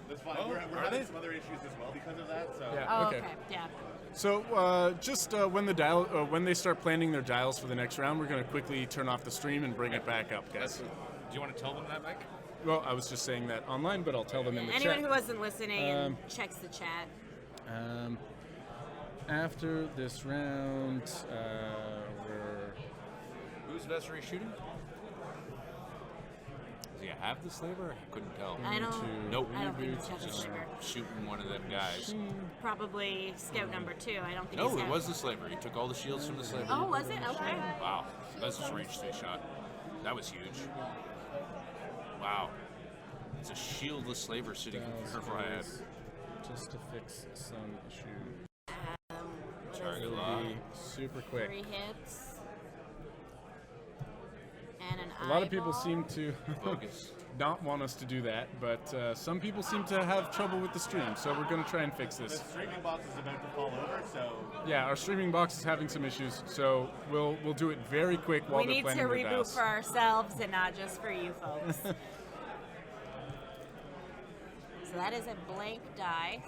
That's fine. Oh, we're are having they? some other issues as well because of that. So. Yeah. Oh, Okay. okay. Yeah. So just when when they start planning their dials for the next round, we're going to quickly turn off the stream and bring it back up, guys. Do you want to tell them that, Mike? Well, I was just saying that online, but I'll tell them in the Anyone chat. who wasn't listening and checks the chat. After this round, we're Who's Vessery shooting? Does he have the slaver? I couldn't tell. I don't. Nope. I don't think he's got the Just slaver. shooting one of them guys. Probably scout number 2. I don't think. No, he's it got was the slaver. He took all the shields from the slaver. Oh, was it? Okay. Wow, that's a range 3 shot. That was huge. Wow. It's a shieldless slaver sitting here for my head. Just to fix some issue. Target lock. Be super quick. 3 hits. And an A lot of people eyeball. seem to Focus. not want us to do that, but some people seem to have trouble with the stream, so we're going to try and fix The this. streaming box is about to fall over, so Yeah, our streaming box is having some issues, so we'll do it very quick while We they're need to planning their reboot dials. for ourselves and not just for you folks. So that is a blank die.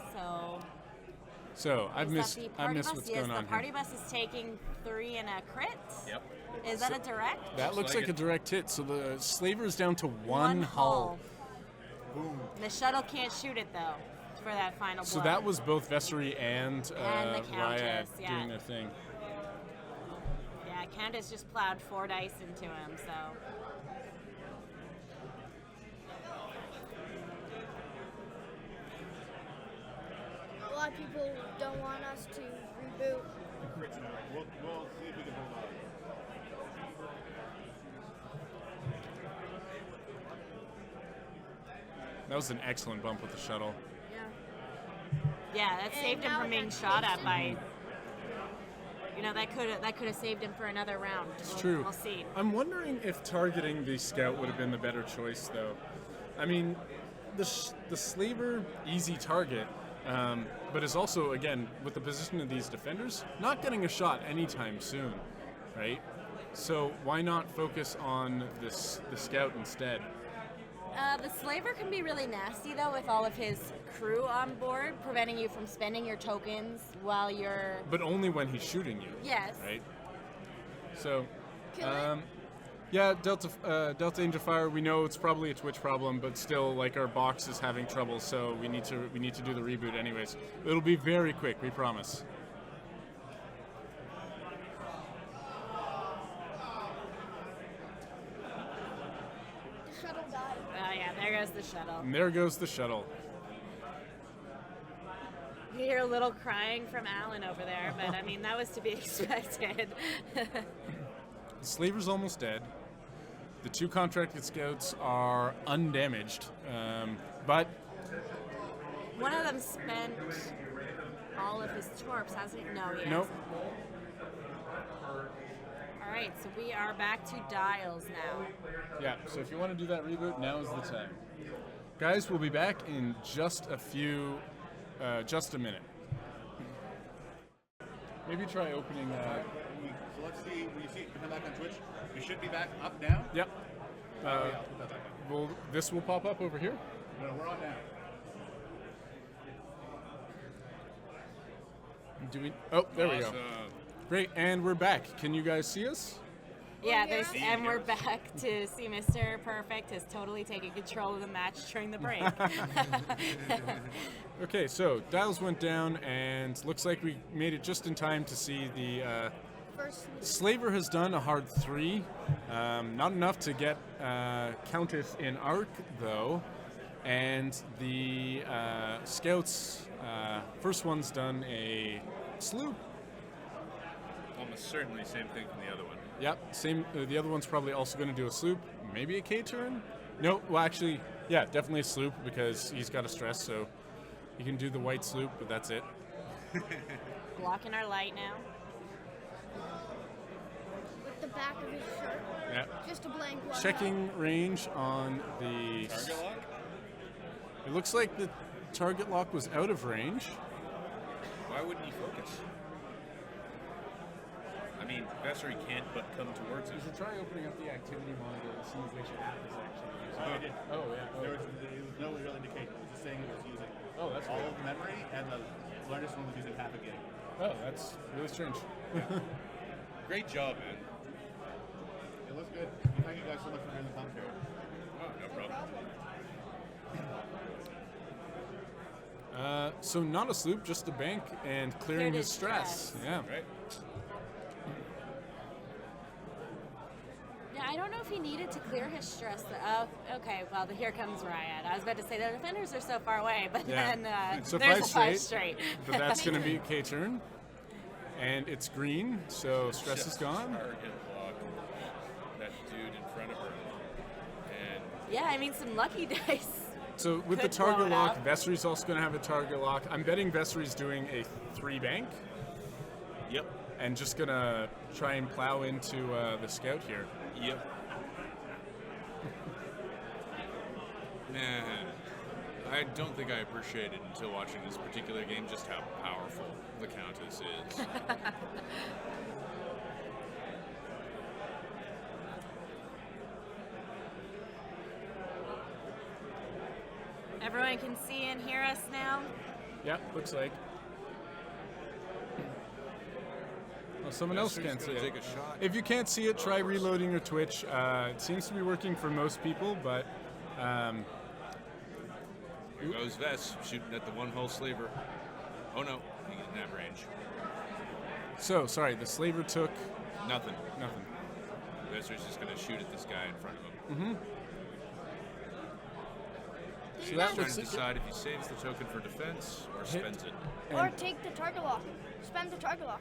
So I've is missed that the party bus? what's Yes, going the on party here. bus is taking 3 and a crit. Yep. Is that a direct? That looks like like a it. direct hit. So the slaver is down to one hull. boom. The shuttle can't shoot it though for that final blow. So that was both Vessery and the Ryad Countess, yeah. doing their thing. Yeah, Candace just plowed 4 dice into him. So A lot of people don't want us to reboot. We'll see if we can hold on. That was an excellent bump with the shuttle. yeah, that saved him now from it being has shot at Jason. by. You know, that could have saved him for another round. It's true. We'll see. I'm wondering if targeting the scout would have been the better choice, though. I mean, the slaver, easy target, but is also, again, with the position of these defenders, not getting a shot anytime soon, right? So why not focus on the scout instead? The slaver can be really nasty though with all of his crew on board, preventing you from spending your tokens while you're. But only when he's shooting you. Yes. Right. So, Kill it? yeah, Delta Angel Fire. We know it's probably a Twitch problem, but still, like our box is having trouble, so we need to do the reboot anyways. It'll be very quick, we promise. The shuttle died. Oh yeah, there goes the shuttle. And there goes the shuttle. You hear a little crying from Alan over there, but I mean that was to be expected. The slaver's almost dead. The 2 contracted scouts are undamaged, but One of them spent all of his torps, hasn't he? No, he nope. hasn't. All right, so we are back to dials now. Yeah, so if you want to do that reboot, now is the time. Guys, we'll be back in just a minute. Maybe try opening. So let's see. When you see it come back on Twitch, you should be back up now. Yep. Yeah, I'll put that back on. Well, this will pop up over here. No, we're on now. Do we? Oh, there we go. Awesome. Great, and we're back. Can you guys see us? Yeah, yeah. and we're back to see Mr. Perfect has totally taken control of the match during the break. Okay, so dials went down, and looks like we made it just in time to see the First, slaver has done a hard 3. Not enough to get Countess in arc, though. And the scouts, first one's done a sloop. Almost certainly same thing from the other one. Yep, same. The other one's probably also going to do a sloop, maybe a K turn. No, well, actually, yeah, definitely a sloop because he's got a stress, so he can do the white sloop, but that's it. Blocking our light now. with the back of his shirt. Yeah. Just a blank one. Checking range on the. Target lock? It looks like the target lock was out of range. Why wouldn't he focus? I mean, Vessery can't but come towards You it. should try opening up the activity monitor and see which app is actually using. I did. Oh yeah. There was no real indication. It was just saying it was using Oh, that's all good. of memory, and the largest one was using half a gig. Oh, that's really strange. Great job, man. It looks good. Thank you guys so much for doing the commentary. Oh, no problem. So not a sloop, just a bank and clearing Cleared his his stress. stress. Yeah. Right? if he needed to clear his stress. Oh, okay. Well, here comes Riot. I was about to say the defenders are so far away, but Yeah. then So there's 5 a 5 straight. straight. But that's going to be K-turn. And it's green, so stress is gone. Target block that dude in front of her. And Yeah, I mean, some lucky dice. So with the Could blow target it lock, out. Vessery's also going to have a target lock. I'm betting Vessery's doing a 3 bank Yep. and just going to try and plow into the scout here. Yep. Man, I don't think I appreciated until watching this particular game just how powerful the Countess is. Everyone can see and hear us now. Yep, looks like. Oh, someone else Vessery's can't see gonna it. take a shot. If you can't see it, try reloading your Twitch. It seems to be working for most people, but Here goes Vess shooting at the one-hole slaver. Oh no, he didn't have range. so sorry. The slaver took Nothing. nothing. Vessery's just gonna shoot at this guy in front of him. So He's that trying looks to decide if he saves the token for defense or spends it. Or and take the target lock. Spend the target lock.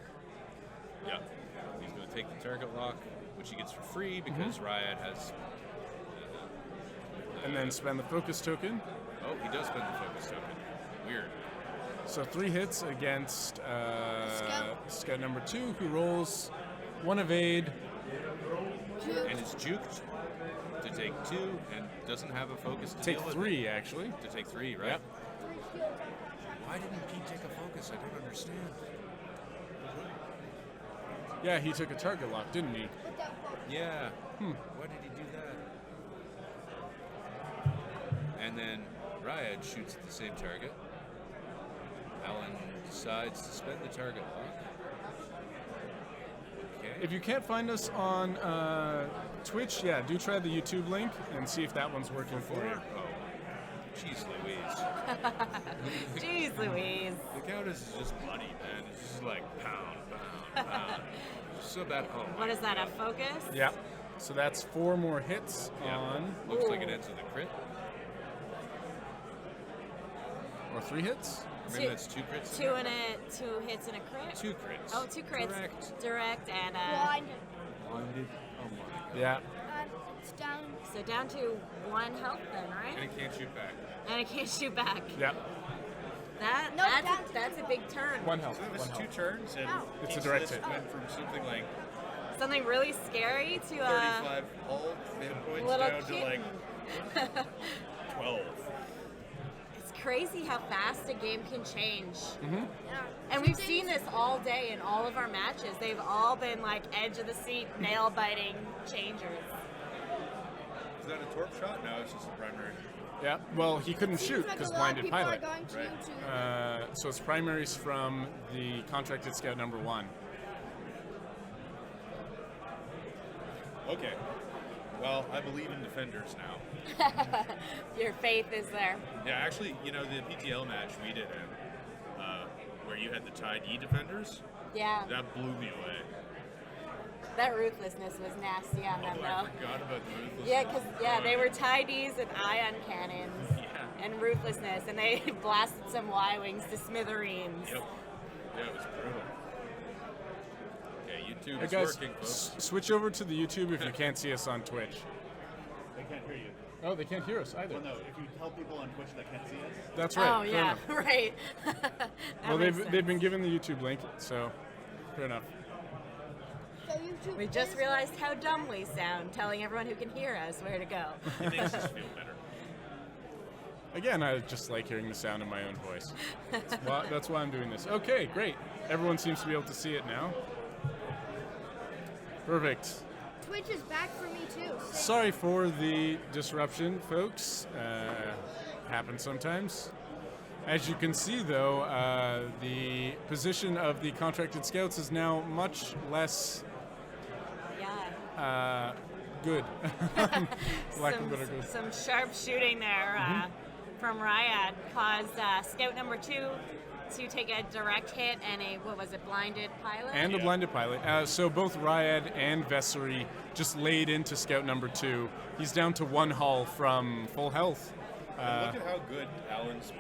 Yeah. He's going to take the target lock, which he gets for free because Riot has. and then spend the focus token. Oh, he does spend the focus token. Weird. So 3 hits against Scout. scout number 2, who rolls 1 evade. And is juked to take 2 and doesn't have a focus to Take deal with 3 actually. it. To take 3, right? Yep. Why didn't Pete take a focus? I don't understand. Yeah, he took a target lock, didn't he? Yeah. Why did he do that? And then Riot shoots at the same target. Alan decides to spend the target lock. Okay. If you can't find us on Twitch, yeah, do try the YouTube link and see if that one's working for you. Oh, jeez Louise. Jeez Louise. The Countess is just bloody, man. It's just like pound, pound, pound. It's so bad. Oh, my What is that, God. a focus? Yeah. So that's 4 more hits Yeah. on, Looks like it ends with a crit. or 3 hits. Or maybe that's 2 crits. 2 hits and a crit? 2 crits. Oh, 2 crits. Correct. Direct and Blinded. Blinded. Oh my God. Yeah. And it's down. so down to 1 health then, And right? it can't shoot back. And it can't shoot back. Yeah. That No, that's a big turn. 1 health. So that 1 was health. 2 turns, and Ow. It's a each direct list hit. went from something like Something really scary to 35 hull hit points little down to like kitten. 12. It's crazy how fast a game can change. Yeah. And we've seen this all day in all of our matches. They've all been like edge of the seat, nail biting changers. Is that a torp shot? No, it's just a primary. Yeah. Well, he couldn't Seems shoot like because a lot of blinded people pilot. are going to Right. YouTube. So it's primaries from the contracted scout number 1. Okay. Well, I believe in defenders now. Your faith is there. Yeah, actually, you know, the PTL match we did where you had the Tide E defenders, Yeah, that blew me away. that ruthlessness was nasty on them Oh, I though. forgot about the ruthless. Yeah, because they were tidies and ion cannons Yeah. and ruthlessness, and they blasted some Y-wings to smithereens. Yep. Yeah, it was brutal. Okay, YouTube Hey is guys, working, folks. switch over to the YouTube if you can't see us on Twitch. They can't hear you. Oh, they can't hear us either. Well, no, if you tell people on Twitch that can't see us, That's right. Oh fair yeah, enough. right. Well, they've been given the YouTube link, so fair enough. So YouTube We just is- realized how dumb we sound, telling everyone who can hear us where to go. It makes us feel better. Again, I just like hearing the sound of my own voice. That's why I'm doing this. Okay, great. Everyone seems to be able to see it now. Perfect. Twitch is back for me too. Sorry for the disruption, folks. Happens sometimes. As you can see, though, the position of the contracted scouts is now much less Yeah. good. Lack of a better good. Some sharp shooting there from Ryad caused scout number 2 to take a direct hit and a, what was it, blinded pilot? And a blinded pilot. So both Ryad and Vessery just laid into Scout number 2. He's down to 1 hull from full health. And look at how good Alan's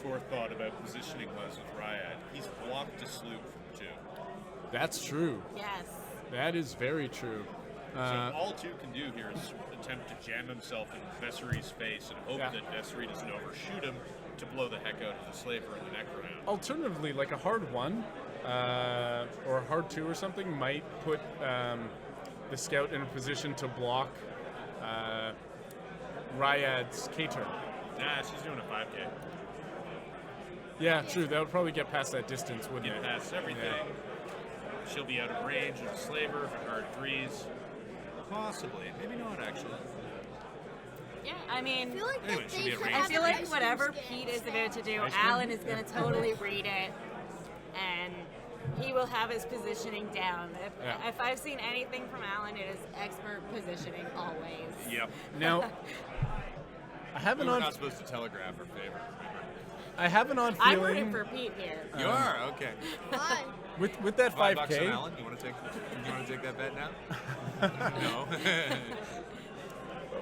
forethought about positioning was with Ryad. He's blocked a sloop from 2. That's true. Yes. That is very true. So all 2 can do here is attempt to jam himself in Vessery's face and hope that Vessery doesn't overshoot him to blow the heck out of the slaver in the neck round. Alternatively, like a hard 1 or a hard 2 or something might put the Scout in a position to block Ryad's K-turn. Nah, she's doing a 5K. Yeah, true. That would probably get past that distance, wouldn't Get it? past everything. Yeah. She'll be out of range of the slaver for hard 3s. Possibly. Maybe not, actually. Yeah, I mean, I feel like Anyway, that should they be a could race. I have feel an like ice whatever cream stand Pete is instead. about to do, Ice cream? Alan is going to totally read it, and he will have his positioning down. If I've seen anything from Alan, it is expert positioning always. Yep. Now, I have an We're odd, not supposed to telegraph our favor. I have an odd I'm rooting feeling for Pete here. You are? Okay. Why? with that $5 on 5K. Alan? You want to take that bet now? No.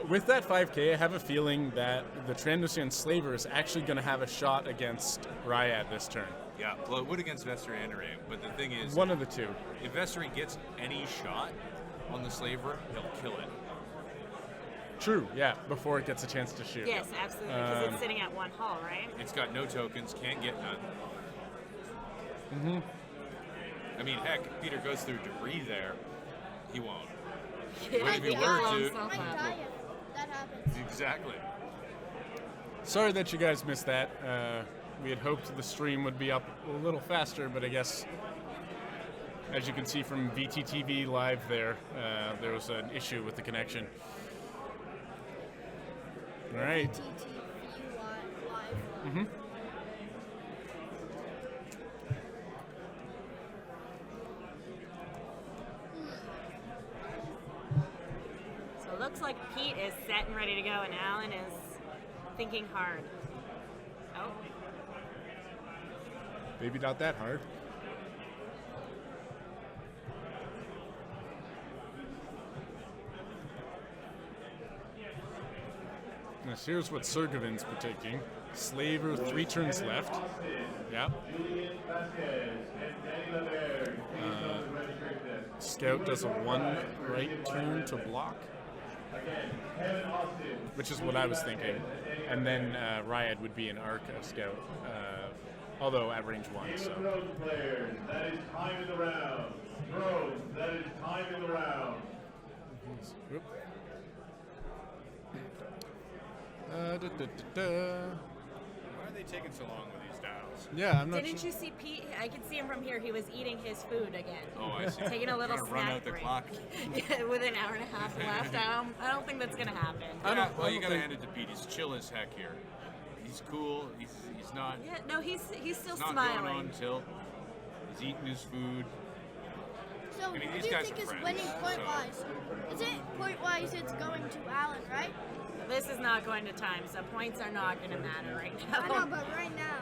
With that 5K, I have a feeling that the Trandoshan Slaver is actually going to have a shot against Ryad this turn. Yeah, well, it would against Vessery and Array, but the thing is, One of the two. if Vessery gets any shot on the slaver, he'll kill it. True, yeah, before it gets a chance to shoot. Yes, absolutely, because it's sitting at 1 hull, right? It's got no tokens, can't get none. Mm-hmm. I mean, heck, if Peter goes through debris there, he won't. Yeah, if he he were blows to- himself Might up. die if that happens. Exactly. Sorry that you guys missed that. We had hoped the stream would be up a little faster, but I guess, as you can see from VTTV live there was an issue with the connection. All right. TTVU live. So it looks like Pete is set and ready to go, and Alan is thinking hard. Oh, Maybe not that hard. Now here's what Sergovin's taking. Slaver, 3 turns left. Yep. Scout does a 1 right turn to block, which is what I was thinking. And then Ryad would be an arc of Scout, although at range 1. So. Rose players, that is time in the round. Rose, that is time in the round. Whoop. Da. Why are they taking so long with these dials? Yeah, I'm not didn't sure. you see Pete? I could see him from here. He was eating his food again. Oh, I see. Taking a little Gonna snack run out the break. clock. Yeah, with an hour and a half left. I don't think that's gonna happen. Well, you don't gotta think- hand it to Pete. He's chill as heck here. He's cool. He's not. Yeah, no, he's still He's not smiling. going on tilt. He's eating his food. So, I mean, who these do you guys think are is friends, winning so- point-wise? Is it point-wise it's going to Alan, right? This is not going to time, so points are not going to matter right I know, now. but right now.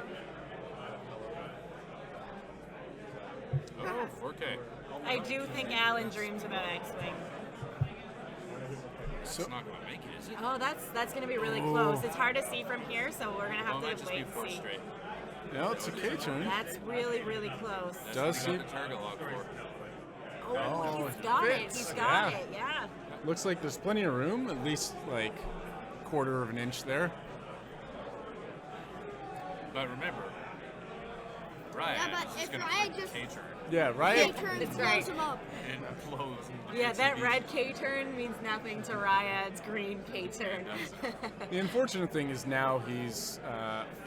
Oh, 4K. I do think Alan dreams about X-Wing. It's not gonna make it, is it? Oh, that's going to be really close. It's hard to see from here, so we're going to have Well, it might to just be wait and 4 see. straight. No, it's a K turn. That's really, really close. That's Does what we he- got the target lock for. Oh, it he's got it. fits. He's got Yeah. it. Yeah. Looks like there's plenty of room, at least like quarter of an inch there. But remember, Ryan Yeah, but is if gonna Ryan take just- K-turn Yeah, Ryad. K-turn That's blows right. him up. and blows. Yeah, that red K-turn means nothing to Ryad's green K-turn. The unfortunate thing is now he's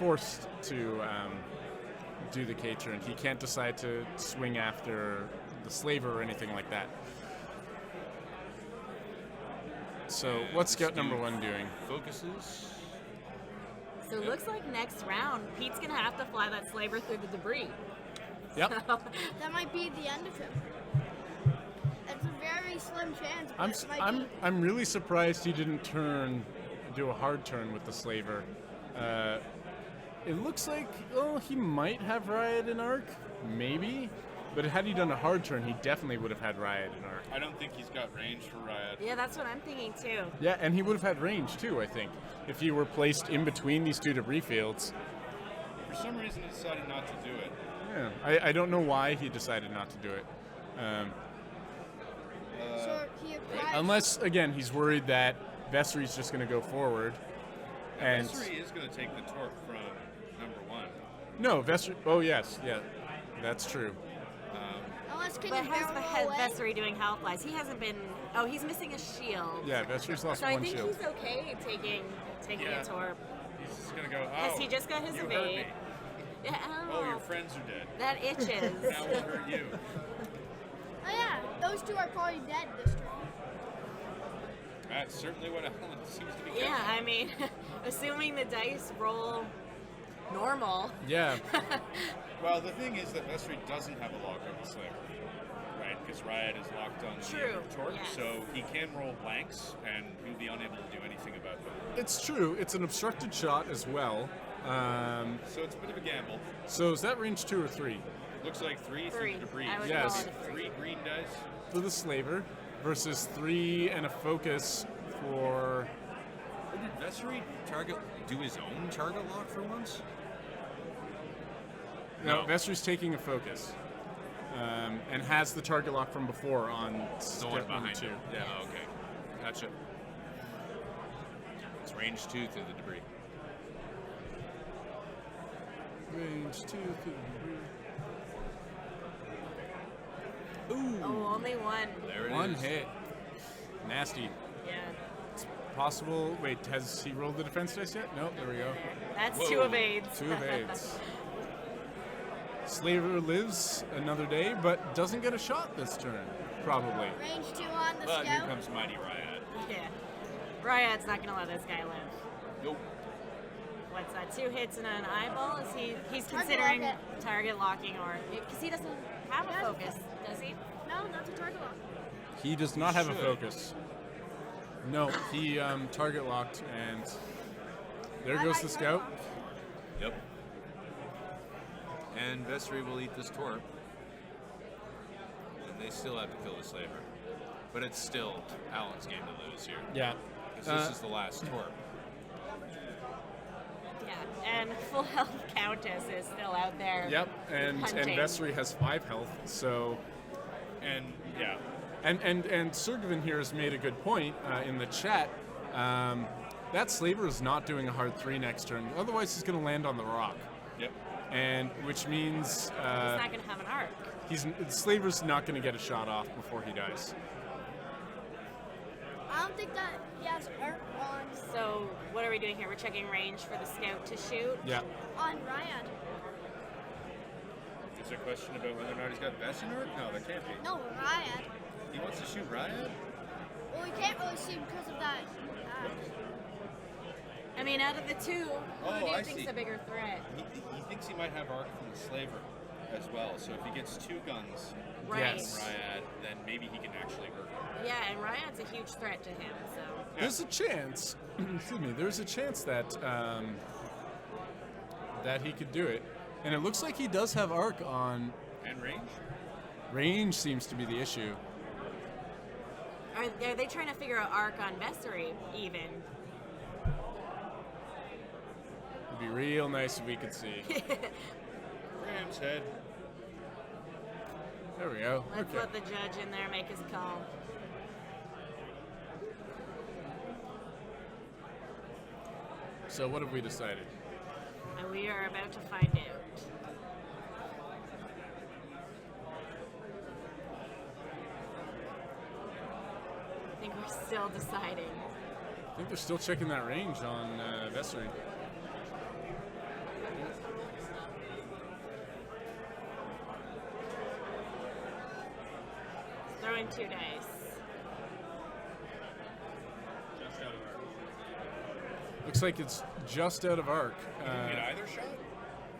forced to do the K turn. He can't decide to swing after the slaver or anything like that. So what's Scout number 1 doing? Focuses. So it looks like next round, Pete's going to have to fly that slaver through the debris. Yep. That might be the end of him. It's a very slim chance, but it might be. I'm really surprised he didn't do a hard turn with the slaver. It looks like, well, he might have Riot in arc, maybe. But had he done a hard turn, he definitely would have had Riot in arc. I don't think he's got range for Riot. Yeah, that's what I'm thinking too. Yeah, and he would have had range too, I think, if he were placed in between these two debris fields. For some reason, he decided not to do it. Yeah, I don't know why he decided not to do it. So he acquires. Unless, again, he's worried that Vessery's just going to go forward. And Vessery is going to take the torque from number 1. no, Vessery. Oh yes, yeah, that's true. Unless can But you how's barrel away? Vessery doing health-wise? He hasn't been. Oh, he's missing a shield. Yeah, Vessery's lost So I one think shield. he's okay taking Yeah. a torp. He's just going to go, Because he just got his you hurt evade. me. Yeah, Oh, your friends are dead. that itches. Now we'll hurt you. Oh yeah, those two are probably dead this turn. That's certainly what Alan seems to be Yeah, getting. I mean, assuming the dice roll normal. Yeah, Well, the thing is that Vessery doesn't have a lock on the Slayer, right? Because Riot is locked on True, the torque, yes. so he can roll blanks, and he'll be unable to do anything about them. it's true. It's an obstructed shot as well. So it's a bit of a gamble. So is that range 2 or 3 Looks like 3 through Three. the debris. I would Yes. call it a 3 green dice. for the Slaver versus 3 and a focus for? Did Vessery do his own target lock for once? No, Vessery's taking a focus, and has the target lock from before on The one step behind 2. him. Yeah. Oh, okay. Gotcha. It's range 2 through the debris. Range 2 through the debris. Ooh, Oh, only one. There it one is. hit. Nasty. Yeah. Possible. Wait, has he rolled the defense dice yet? No, there we go. That's Whoa. 2 evades. 2 evades. Slaver lives another day, but doesn't get a shot this turn, probably. Range 2 on the But here scout. comes Mighty Riot. Yeah. Riot's not gonna let this guy live. Nope. What's that? 2 hits and an eyeball? Is he's Target considering lock target locking or because he doesn't have a focus, does he? No, not the target lock. He does not have a Should. focus. No, he target locked, and there I goes like the target scout. lock. Yep. And Vessery will eat this torp. And they still have to kill the Slaver. But it's still Alan's game to lose here. Yeah. Because this is the last torp. Yeah. And full health Countess is still out there. Yep, and hunting. Vessery has 5 health, so And yeah, and Sergevin here has made a good point in the chat. That Slaver is not doing a hard 3 next turn. Otherwise, he's going to land on the rock, yep. and which means He's not gonna have an arc. the Slaver's not going to get a shot off before he dies. I don't think that he has arc So what are we doing here? We're checking range for the scout to shoot. Yeah. on Riot. Is there a question about whether or not he's got Vest in arc? No, there can't be. No, Riot. He wants to shoot Riot? Well, we can't really see because of that. I mean, out of the two, who Oh, do you I think's see. the bigger threat? He thinks he might have arc from the Slaver as well. So if he gets 2 guns Right. Yes. from Riot, then maybe he can actually hurt him. Yeah, and Riot's a huge threat to him. So There's a chance. Excuse me. There's a chance that that he could do it, and it looks like he does have arc on. And range? Range seems to be the issue. are they trying to figure out arc on Vessery even? It'd be real nice if we could see. Ram's head. There we go. Let's Okay. let the judge in there make his call. So what have we decided? And we are about to find out. I think we're still deciding. I think they're still checking that range on Vessery. Throwing 2 dice. Looks like it's just out of arc. He didn't get either shot?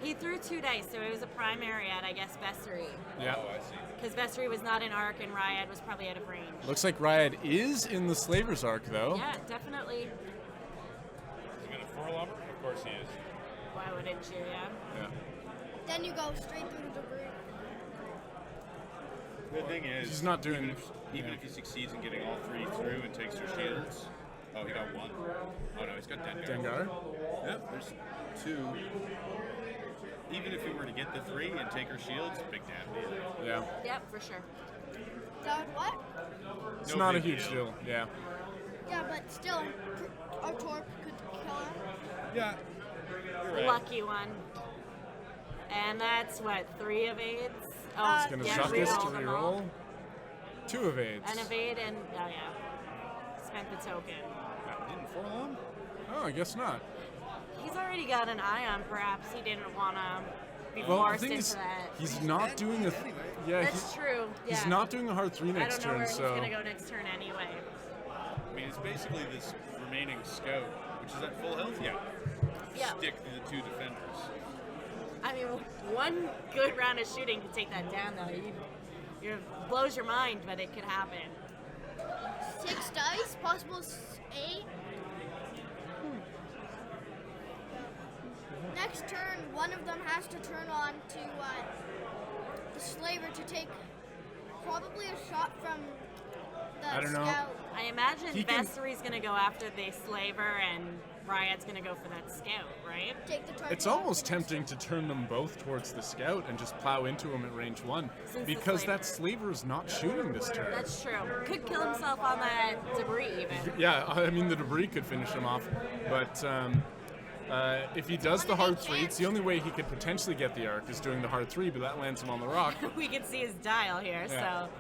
He threw 2 dice, so it was a primary at, I guess, Vessery. Yeah. Oh, I see. Because Vessery was not in arc and Riot was probably out of range. Looks like Riot is in the Slaver's arc though. Yeah, definitely. Is he going to 4 lumber? Of course he is. Wow. why wouldn't you? Yeah. Yeah. Then you go straight through the debris. The thing is, He's not doing. even if he succeeds in getting all three through and takes their shields. Oh, he got one. Oh no, he's got Dengar. Dengar. Yep, there's two. Even if he were to get the three and take her shields, big damn deal. Yeah. Yep, for sure. That would what? It's No not a big huge deal. deal. Yeah. Yeah, but still, our torp could kill him. Yeah. You're right. Lucky one. And that's what, 3 evades? Oh, Uh, It's gonna yeah, suck us to reroll them all. reroll. 2 evades. An evade and, oh yeah, spent the token. Didn't Forlom? Oh, I guess not. He's already got an ion, perhaps he didn't want to be Well, the forced thing into is, that. he's not doing a. Yeah, That's true, yeah. he's not doing a hard 3 I next don't know turn, where he's so. going to go next turn anyway. I mean, it's basically this remaining scout, which is at full health. Yeah. Yeah. Stick to the 2 defenders. I mean, one good round of shooting can take that down, though. You blows your mind, but it could happen. 6 dice, possible 8. Next turn, one of them has to turn on to the slaver to take probably a shot from the I don't know. scout. I imagine He can- Vessery's going to go after the slaver, and Ryad's going to go for that scout, right? Take the target It's off almost the next tempting to turn them both towards the scout and just plow into him at range 1. Since the Because slaver- that slaver is not shooting this turn. That's true. Could kill himself on that debris, even. Yeah, I mean, the debris could finish him off. But if he does the hard 3, it's the only way he could potentially get the arc is doing the hard 3, but that lands him on the rock. We can see his dial here, Yeah. so.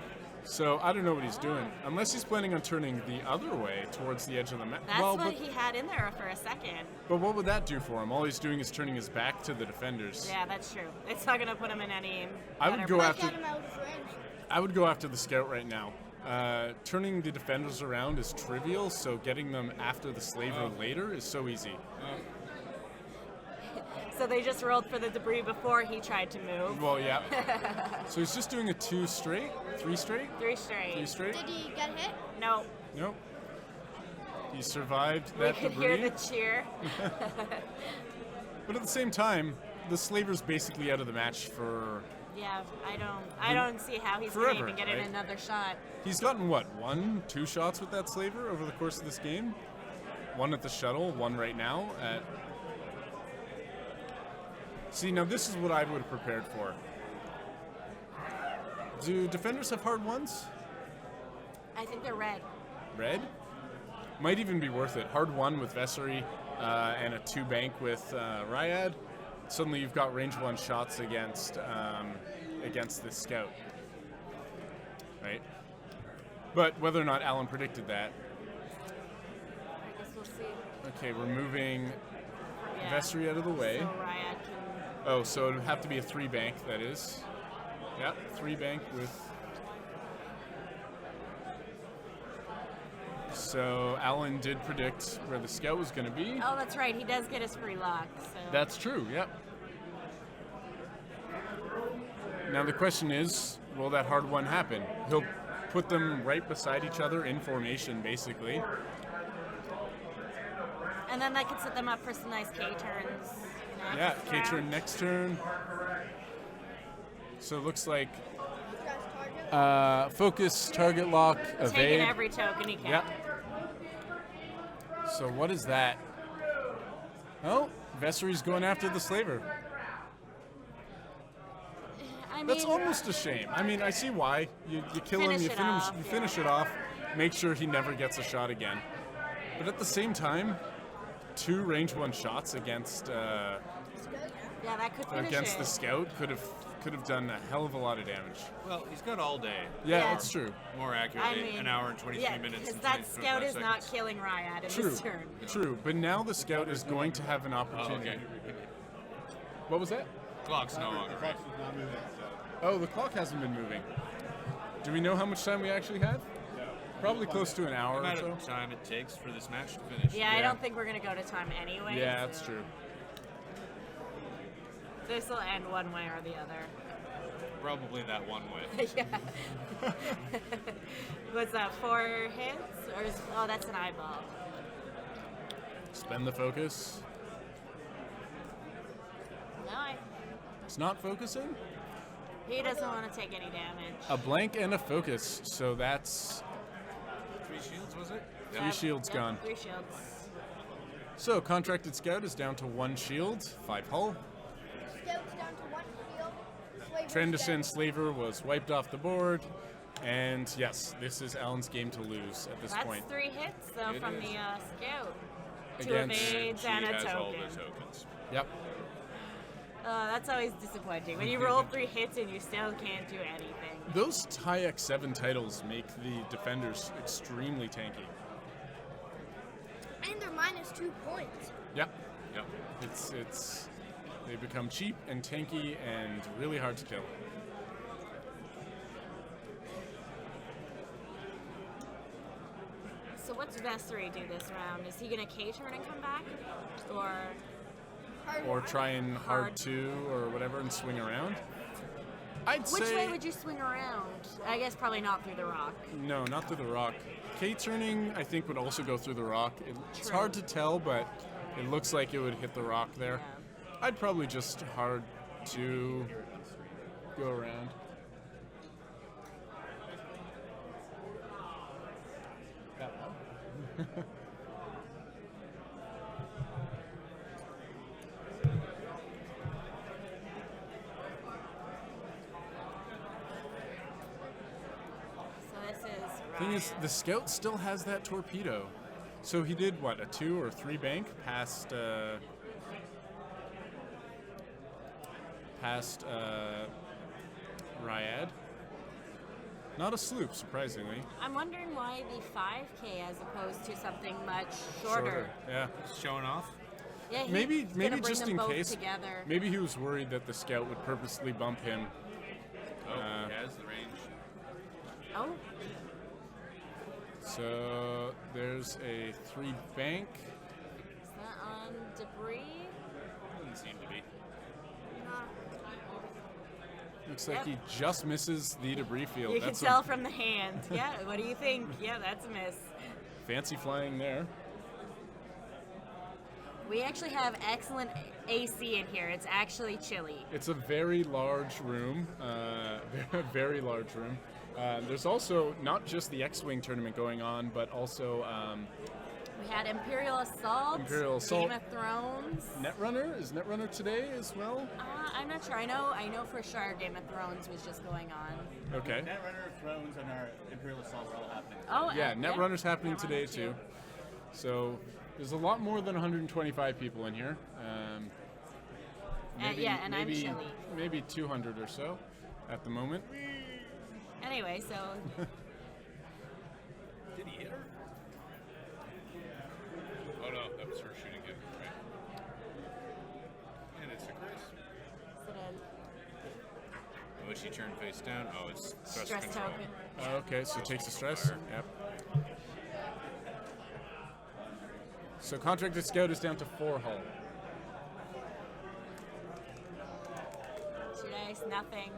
So I don't know what he's doing. Unless he's planning on turning the other way towards the edge of the map. That's Well, what but, he had in there for a second. but what would that do for him? All he's doing is turning his back to the defenders. Yeah, that's true. It's not going to put him in any. I would better go place. after- Get him out of range. I would go after the scout right now. Turning the defenders around is trivial, so getting them after the slaver later is so easy. So they just rolled for the debris before he tried to move. Well, yeah. So he's just doing a 2 straight? 3 straight? 3 straight. 3 straight? Did he get hit? No. Nope. He survived We that could debris. hear the cheer. But at the same time, the slaver's basically out of the match for. Yeah, I don't see how he's going to Forever, even get in right? another shot. He's gotten what, 1, 2 shots with that slaver over the course of this game? 1 at the shuttle, 1 right now at. See, now this is what I would have prepared for. Do defenders have hard 1s? I think they're red. Red? Might even be worth it. Hard 1 with Vessery and a 2 bank with Ryad. Suddenly you've got range 1 shots against this scout. Right? But whether or not Alan predicted that. I guess we'll see. Okay, we're moving Yeah. Vessery out of the way. So Ryad can. Oh, so it would have to be a 3 bank, that is. Yep, 3 bank with. So Alan did predict where the scout was going to be. Oh, that's right. He does get his free lock. So. That's true, yep. Now the question is, will that hard 1 happen? He'll put them right beside each other in formation, basically. And then that could set them up for some nice K turns. Yeah, next K turn round. next turn. So it looks like Press target. focus, target lock, Taking evade. every token he can. Yep. So what is that? Oh, Vessery's going after the slaver. I mean, That's almost a shame. I mean, I see why. You kill him, Finish you it finish, off, you yeah. finish it off, make sure he never gets a shot again. But at the same time, 2 range 1 shots against yeah, that could finish against it. the scout could have done a hell of a lot of damage. Well, he's got all day. Yeah, Yeah. that's true. More I accurately, mean, an hour and 23 yeah, minutes. because and that 25 scout is not seconds. killing Ryad in True. this turn. True. But now the scout is going to have an Oh, opportunity. okay. What was that? Clock's no longer. Clock's not moving, so. Oh, the clock hasn't been moving. Do we know how much time we actually have? Probably close to an hour The or amount so. of time it takes for this match to finish. Yeah, I Yeah. don't think we're going to go to time anyway. Yeah, that's so true. This will end one way or the other. Probably that one way. Yeah. Was that 4 hits? Or is, oh, that's an eyeball. Spend the focus. He's not focusing. He doesn't want to take any damage. A blank and a focus, so that's 3 shields, was it? three shields gone. 3 shields. So Contracted Scout is down to 1 shield, 5 hull. Scout's down to 1 shield. Slaver's Trenderson dead. Slaver was wiped off the board. And yes, this is Alan's game to lose at this That's point. 3 hits, though, It from is. the scout. 2 Against- evades She and a has all token. the tokens. Yep. That's always disappointing. When you roll 3 hits and you still can't do anything. Those TIE X7 titles make the defenders extremely tanky. And they're minus 2 points. Yep. Yep. It's they become cheap and tanky and really hard to kill. So what's Vessery do this round? Is he going to K-turn and come back? Or... Or try and hard Hard. 2 or whatever and swing around. I'd Which say way would you swing around? I guess probably not through the rock. no, not through the rock. K-turning I think would also go through the rock. It's True. hard to tell, but it looks like it would hit the rock there. Yeah. I'd probably just hard 2 go around. So this is Thing is, the scout still has that torpedo. So he did what, a 2 or 3 bank past Ryad. Not a sloop, surprisingly. I'm wondering why the 5K as opposed to something much shorter. Yeah. Showing off. Yeah, Maybe he's gonna bring just them in both case. together. Maybe he was worried that the scout would purposely bump him. Oh, he has the range. Oh, So there's a 3 bank. is that on debris? Doesn't seem to be. Looks like Yep. he just misses the debris field. You can That's tell from the hand. Yeah, what do you think? Yeah, that's a miss. fancy flying there. We actually have excellent AC in here. It's actually chilly. It's a very large room, very large room. There's also not just the X-Wing tournament going on, but also We had Imperial Assault, Imperial Assault. Game of Thrones. Netrunner. Is Netrunner today as well? I'm not sure. I know for sure Game of Thrones was just going on. Okay. Netrunner, Thrones, and our Imperial Assault are all happening. Oh, Yeah, Netrunner's happening Netrunner today too. So there's a lot more than 125 people in here. Yeah, and I'm maybe, chilly. Maybe 200 or so at the moment. Anyway, so Did he hit her? Oh no, that was her shooting him. Right. And it's a Chris. sort of Oh, she turned face down. Oh, it's thrust stress control. token. Okay, so takes the stress. Yep. So Contracted Scout is down to 4 hull. 2 dice, nothing.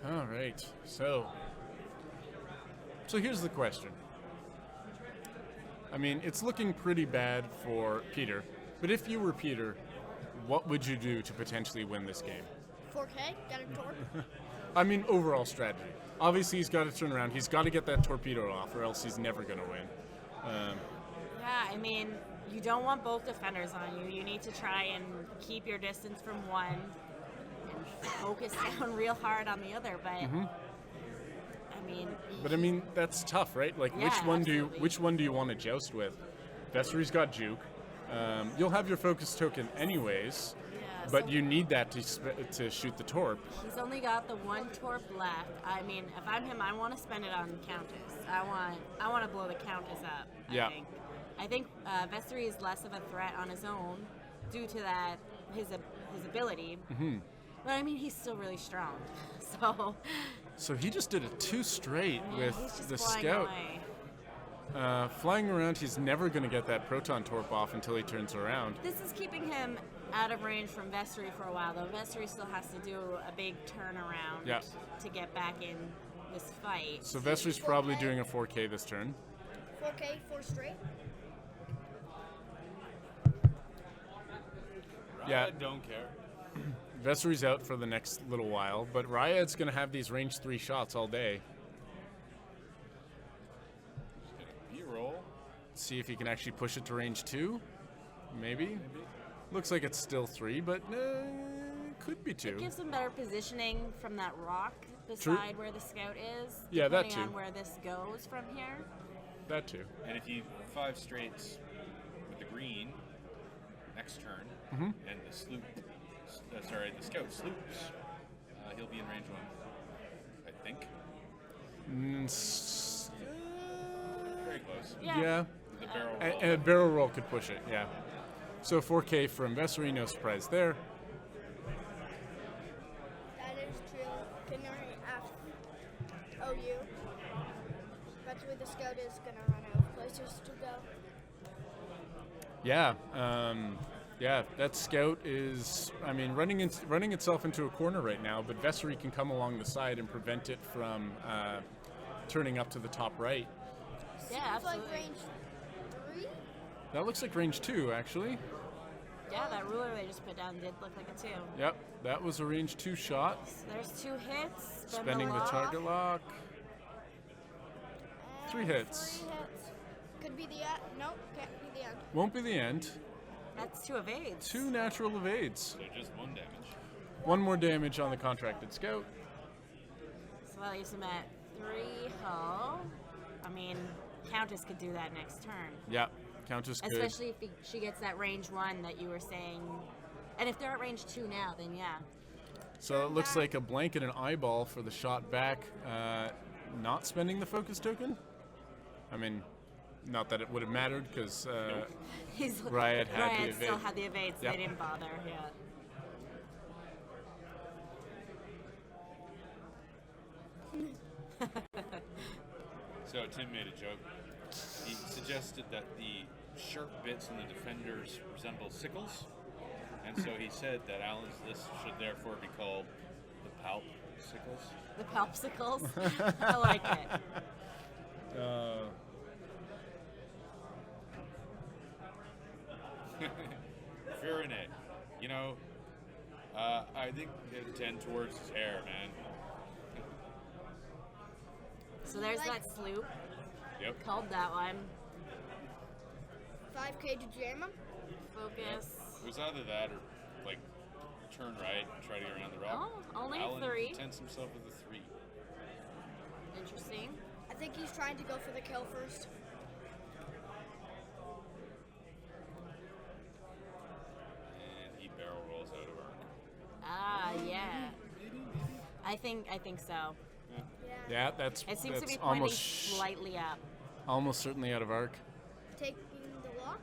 All right. So here's the question. I mean, it's looking pretty bad for Peter, but if you were Peter, what would you do to potentially win this game? 4K, got a torque. I mean, overall strategy. Obviously, he's got to turn around. He's got to get that torpedo off, or else he's never going to win. Yeah, I mean, you don't want both defenders on you. You need to try and keep your distance from one and focus down real hard on the other. But But I mean, that's tough, right? Like, Yeah, absolutely. which one do you want to joust with? Vessery's got juke. You'll have your focus token anyways, Yeah, but so- you need that to shoot the torp. he's only got the 1 torp left. I mean, if I'm him, I want to spend it on Countess. I want to blow the Countess up. Yeah. I think Vessery is less of a threat on his own due to that his ability. Mm-hmm. But I mean, he's still really strong. So So he just did a 2 straight yeah, with he's just the flying scout. away. Flying around, he's never going to get that proton torp off until he turns around. This is keeping him out of range from Vessery for a while, though. Vessery still has to do a big turnaround Yeah. to get back in this fight. So Vessery's probably doing a 4K this turn. 4K, 4 straight. Yeah. I don't care. Vessery's out for the next little while, but Ryad's going to have these range 3 shots all day. B-roll. See if he can actually push it to range 2. Maybe. Looks like it's still 3, but could be 2. It gives him better positioning from that rock True. beside where the scout is. Yeah, that depending on too. where this goes from here. That too. And if he 5 straights with the green next turn, and the sloop, the scout sloops, he'll be in range 1, I think. Very close. Yeah. The barrel roll. And a barrel roll could push it, yeah. So 4K from Vessery, no surprise there. That is true. Canary OU. That's where the scout is going to run out of places to go. Yeah, yeah. That scout is, I mean, running itself into a corner right now. But Vessery can come along the side and prevent it from turning up to the top right. Yeah, It's like absolutely. range 3? That looks like range 2, actually. Yeah, that ruler they just put down did look like a 2. Yep, that was a range 2 shot. So there's 2 hits. Spend Spending the lock. target lock. 3 And hits. 3 hits. Could be the end. Nope, can't be the end. Won't be the end. That's 2 evades. 2 natural evades. So just 1 damage. 1 more damage on the contracted scout. So that leaves him at 3 hull. I mean, Countess could do that next turn. Yeah, Countess could. Especially if she gets that range 1 that you were saying. And if they're at range 2 now, then yeah. So it looks like a blank and an eyeball for the shot back. Not spending the focus token. I mean, not that it would have mattered because Riot had the Riot still evade. had the evade, so Yep. they didn't bother. Yeah. So Tim made a joke. He suggested that the sharp bits in the defenders resemble sickles, and so he said that Alan's list should therefore be called the Palp Sickles. The Palpsicles. I like it. Furine, you know, I think it tend towards his hair, man. So there's that sloop. Yep. Called that one. 5K to jam him. Focus. It was either that or like turn right and try to get around the rock. Oh, only Alan 3. contents himself with a 3. Interesting. I think he's trying to go for the kill first. And he barrel rolls out of arc. Ah, yeah. I think so. Yeah. Yeah, that's It seems to that's be pointing almost slightly up. almost certainly out of arc. Taking the lock.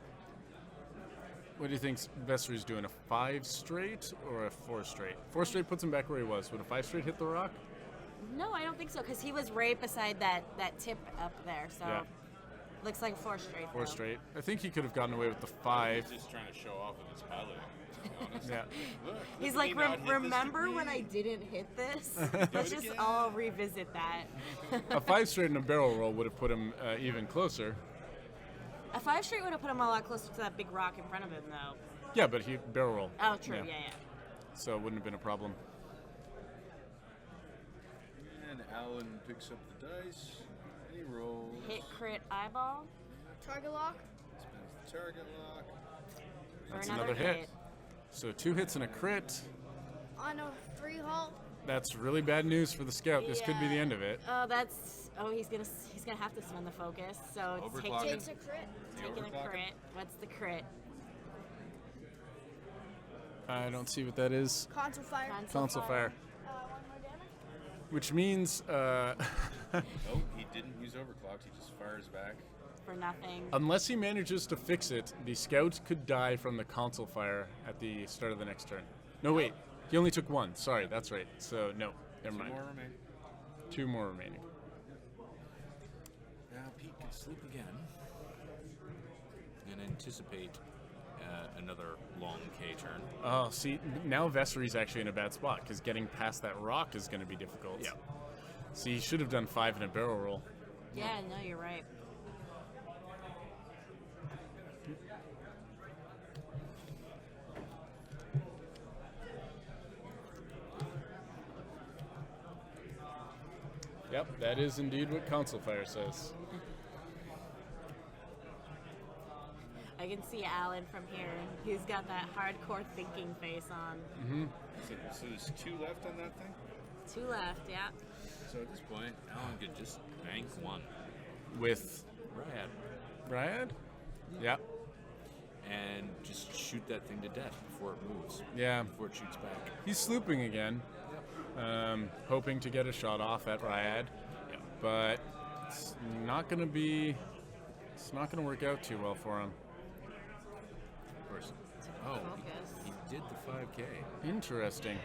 What do you think Vessery's doing? A 5 straight or a 4 straight? 4 straight puts him back where he was. Would a 5 straight hit the rock? No, I don't think so, because he was right beside that tip up there. So Yeah. looks like 4 straight. 4 though. straight. I think he could have gotten away with the 5. He's just trying to show off with his piloting, to be honest. Yeah. Look, He's look like, at me not hit this remember when I degree." didn't hit this? Let's just again. all revisit that. A 5 straight and a barrel roll would have put him even closer. A 5 straight would have put him a lot closer to that big rock in front of him, though. Yeah, but he barrel roll. Oh, true. Yeah. Yeah. So it wouldn't have been a problem. And Alan picks up the dice. And he rolls. Hit crit eyeball Target lock. Spends the target lock. for That's another another hit. So 2 hits and a crit. On a 3 hull. That's really bad news for the scout. This could be the Yeah. end of it. Oh, that's. Oh, he's gonna have to spend the focus. So it's Overclock. Takes a crit. taking a overclock him? crit. What's the crit? I don't see what that is. Console fire. Console fire. 1 more damage. Which means Nope, he didn't use overclocked. He just fires back. for nothing. unless he manages to fix it, the scout could die from the console fire at the start of the next turn. No, wait. He only took 1. Sorry, that's right. So, no. Never 2 mind. more remain. 2 more remaining. Now Pete can Sleep again. And anticipate another long K turn. Oh, see, now Vessery's actually in a bad spot because getting past that rock is going to be difficult. Yeah. See, he should have done 5 in a barrel roll. Yeah, no, you're right. Yep, that is indeed what Console Fire says. I can see Alan from here. He's got that hardcore thinking face on. So there's 2 left on that thing? 2 left, yeah. So at this point, Alan could just bank 1. With Ryad. Ryad? Yep. And just shoot that thing to death before it moves. Yeah. Before it shoots back. He's slooping again, hoping to get a shot off at Ryad, but it's not going to work out too well for him. Of course. Oh, Focus. he did the 5K. Interesting.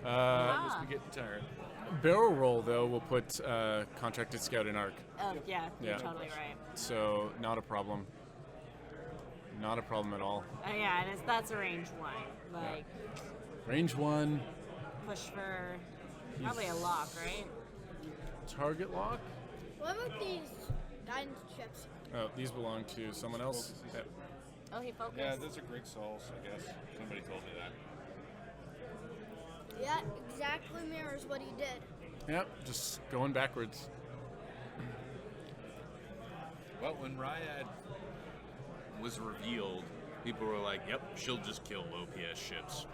Must be getting tired. Barrel roll, though, will put Contracted Scout in arc, Oh, yeah, you're Yeah. totally right. so not a problem. Not a problem at all. Yeah, and that's a range 1. Like, Range 1, push for probably a lock, right? target lock. What about these guidance chips? Oh, these belong to someone else. Yep. Oh, he focused. Yeah, those are Greg Sauls, I guess. Somebody told me that. That exactly mirrors what he did. Yep, just going backwards. Well, when Ryad was revealed, people were like, yep, she'll just kill OPS ships.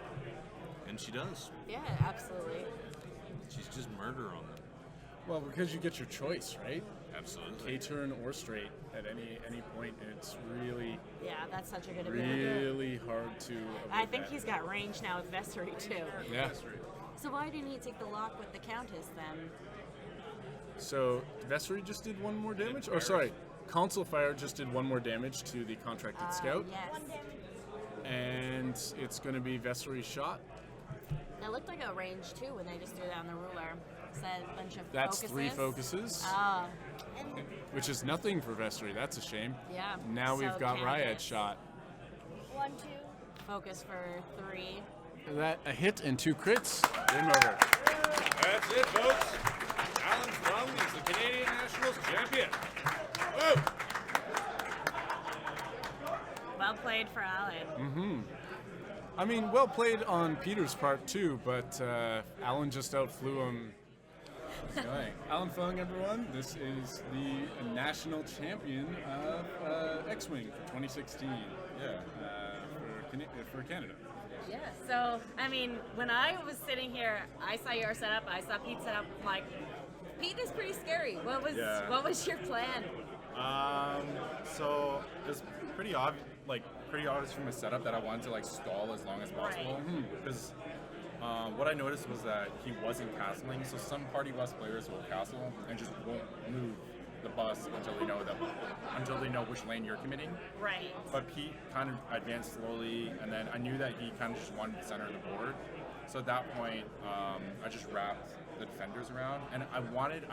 And she does. Yeah, absolutely. She's just murder on them. Well, because you get your choice, right? Absolutely. K-turn or straight at any point. It's really, Yeah, that's such a good ability. really hard to avoid I think that. he's got range now with Vessery, too. Yeah. So why didn't he take the lock with the Countess, then? So Vessery just did 1 more damage? Or sorry, Console Fire just did 1 more damage to the Contracted Scout. Yes. 1 damage. And it's going to be Vessery's shot. It looked like a range, too, when they just threw down the ruler. Said a bunch of That's focuses. 3 focuses, Oh, And which is nothing for Vessery. That's a shame. yeah. Now So we've got Ryad's Countess. shot. 1, 2. Focus for 3. That a hit and 2 crits. Game over. That's it, folks. Alan Scum is the Canadian Nationals champion. Woo! Well played for Alan. I mean, well played on Peter's part too, but Alan just outflew him. Alan Fung, everyone. This is the national champion of X-Wing for 2016. Yeah, for Canada. Yeah, so, I mean, when I was sitting here, I saw your setup, I saw Pete's setup, I'm like, Pete is pretty scary. What was your plan? So it was pretty obvious from the setup that I wanted to stall as long as possible. Because what I noticed was that he wasn't castling. So some Party West players will castle and just won't move the bus until they know which lane you're committing. Right. But Pete kind of advanced slowly, and then I knew that he kind of just wanted the center of the board. So at that point, I just wrapped the defenders around, and I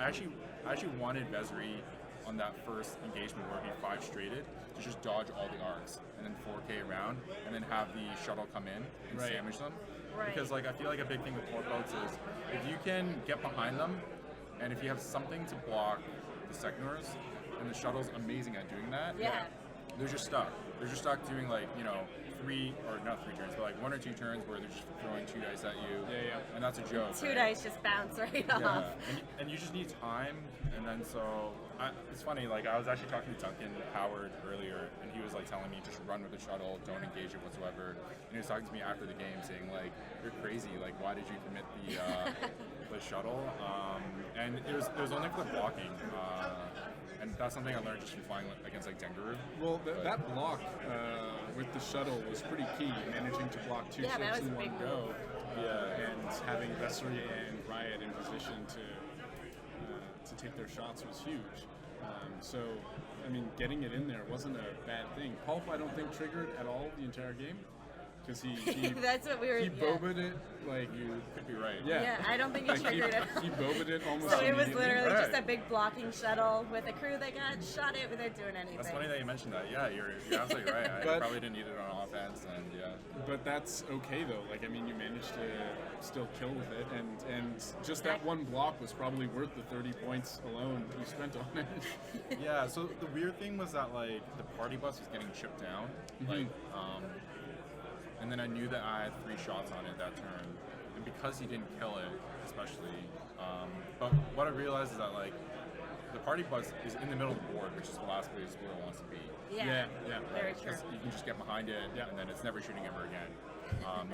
actually wanted Vessery on that first engagement where he 5-straighted to just dodge all the arcs and then 4K around, and then have the shuttle come in and Right. sandwich them. Right. Because I feel like a big thing with port boats is if you can get behind them, and if you have something to block the sectors, and the shuttle's amazing at doing that. Yeah. They're just stuck. They're just stuck doing 3 or not 3 turns, but 1 or 2 turns where they're just throwing 2 dice at you. Yeah. And that's a joke. 2 right? dice just bounce right off. Yeah. And you just need time. And then it's funny, I was actually talking to Duncan Howard earlier, and he was telling me just run with the shuttle, don't engage it whatsoever. And he was talking to me after the game saying you're crazy, why did you commit the shuttle? And it was only for the blocking. And that's something I learned just from flying against Dengaroo. Well, that block with the shuttle was pretty key, managing to block 2 Yeah, that ships was in a big one go. And having Vessery and Ryad in position to take their shots was huge. So, I mean, getting it in there wasn't a bad thing. Pulp, I don't think, triggered at all the entire game. because he That's what we were. he yeah. boba'd it like You could be right. yeah. Yeah, I don't think he Like triggered it. he boba'd it almost. So it was immediately. literally Right. just a big blocking shuttle with a crew that got shot it without doing anything. That's funny that you mentioned that. Yeah, you're absolutely right. I But- probably didn't need it on offense, and yeah. But that's okay though. Like I mean, you managed to still kill with it, and just that one block was probably worth the 30 points alone that you spent on it. Yeah, so the weird thing was that like the party bus was getting chipped down, like, and then I knew that I had 3 shots on it that turn, and because he didn't kill it, especially. But what I realized is that like the party bus is in the middle of the board, which is the last place Squirrel wants to be. Yeah, yeah. very true. Because you can just get behind it, Yeah. and then it's never shooting ever again.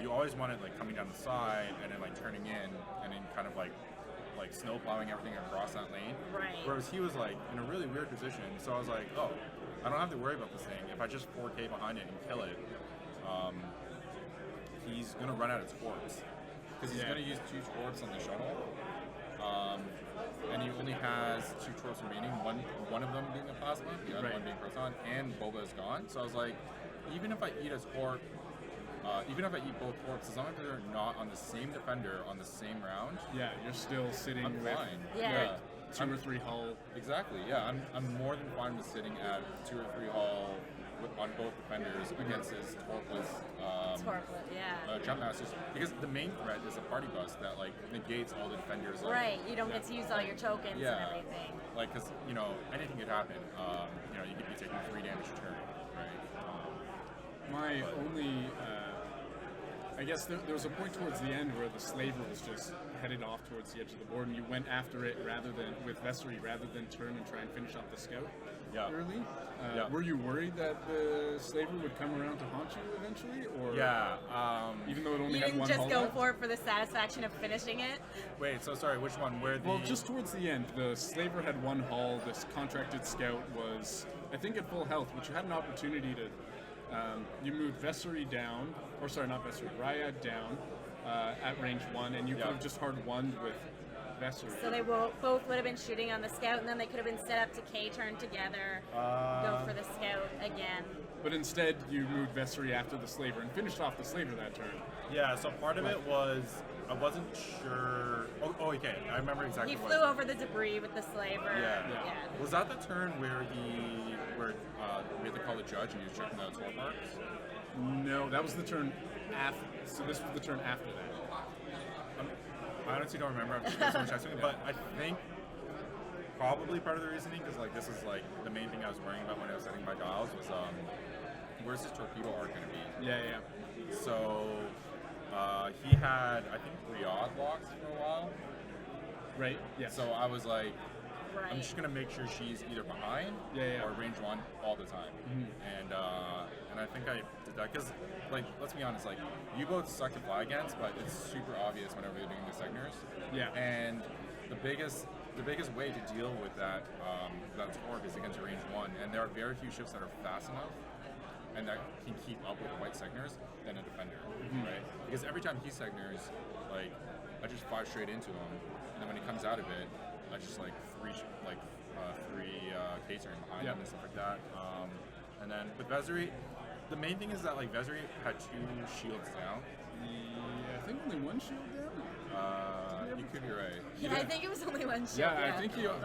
You always want it like coming down the side and then like turning in, and then kind of like snow plowing everything across that lane. Right. Whereas he was like in a really weird position, so I was like, oh, I don't have to worry about this thing. If I just 4K behind it and kill it, he's gonna run out of torps because he's Yeah. gonna use 2 torps on the shuttle. And he only has 2 torps remaining, one of them being a plasma, the other Right. one being proton, and Boba is gone. So I was like, even if I eat a torp, even if I eat both torps, as long as they're not on the same defender on the same round, Yeah, you're still sitting I'm with fine. Yeah. 2 or 3 hull. Exactly. Yeah, I'm more than fine with sitting at 2 or 3 hull on both defenders against his torpless Torplet, yeah. jump masters, because the main threat is a party bus that like negates all the defenders. Like, Right, you don't get to use all your tokens and Yeah. everything. Like, because anything could happen. You could be taking 3 damage a turn, right? My only, I guess there was a point towards the end where the slaver was just headed off towards the edge of the board, and you went after it with Vessery rather than turn and try and finish off the scout Yeah. early. Yeah. Were you worried that the slaver would come around to haunt you eventually, or Yeah. even though it only You had didn't one just hull go left? for it for the satisfaction of finishing it. Wait. So sorry. Which one? Where the? Well, just towards the end, the slaver had 1 hull. This contracted scout was, I think, at full health, but you had an opportunity to. You moved Vessery down, or sorry, not Vessery, Ryad down at range 1, and you could have just hard won with Vessery. So they both would have been shooting on the scout, and then they could have been set up to K-turn together, go for the scout again. But instead, you moved Vessery after the slaver and finished off the slaver that turn. Yeah. So part of it was I wasn't sure. Oh, okay. I remember exactly. He what flew over the debris with the slaver. Yeah. Was that the turn where we had to call the judge and he was checking the tour marks? No, that was the turn after. So this was the turn after that. I honestly don't remember. I've just been so much testing, but I think probably part of the reasoning, because like this is like the main thing I was worrying about when I was setting my dials was where's this torpedo arc going to be? Yeah. So he had I think Riyadh blocks for a while. Right. Yeah. So I was like, Right. I'm just gonna make sure she's either behind Yeah. or range 1 all the time. And I think I did that because, like, let's be honest, like, U-boats suck to fly against, but it's super obvious whenever you're doing the signers. Yeah. And the biggest way to deal with that torque is against range 1, and there are very few ships that are fast enough and that can keep up with white signers than a defender, right? Because every time he signers, like, I just fire straight into him, and then when he comes out of it, I just like three K-turn behind him and stuff like that. And then with Vessery, the main thing is that like Vessery had 2 shields down. Yeah, I think only 1 shield down. You could be right. Yeah, I think it was only 1 shot. Yeah,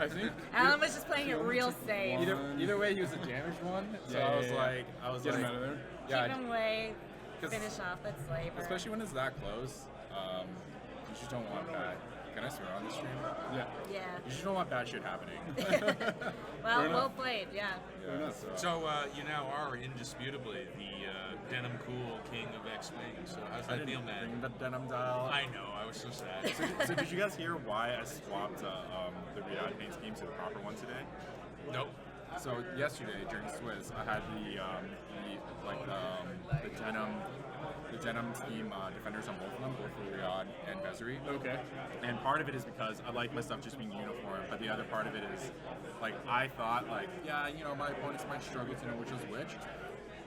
I think. Alan was just playing it real safe. Either way, he was a damaged one. So Yeah, I was yeah. like, Get him out of there. yeah, Keep him away, 'cause- finish off that slaver. especially when it's that close. You just don't want bad. Can I swear on this stream? Yeah. Yeah. You just don't want bad shit happening. Well, well played, yeah. Yeah, So you now are indisputably the denim cool king of X-Wing. So how's I that feel, didn't man? bring the denim dial. I know, I was so sad. So did you guys hear why I swapped the Riyadh paint scheme to the proper one today? Nope. So yesterday during Swiss, I had the denim scheme defenders on both of them, both for Riyadh and Vessery. Okay. And part of it is because I like my stuff just being uniform, but the other part of it is like I thought like, yeah, my opponents might struggle to know which is which.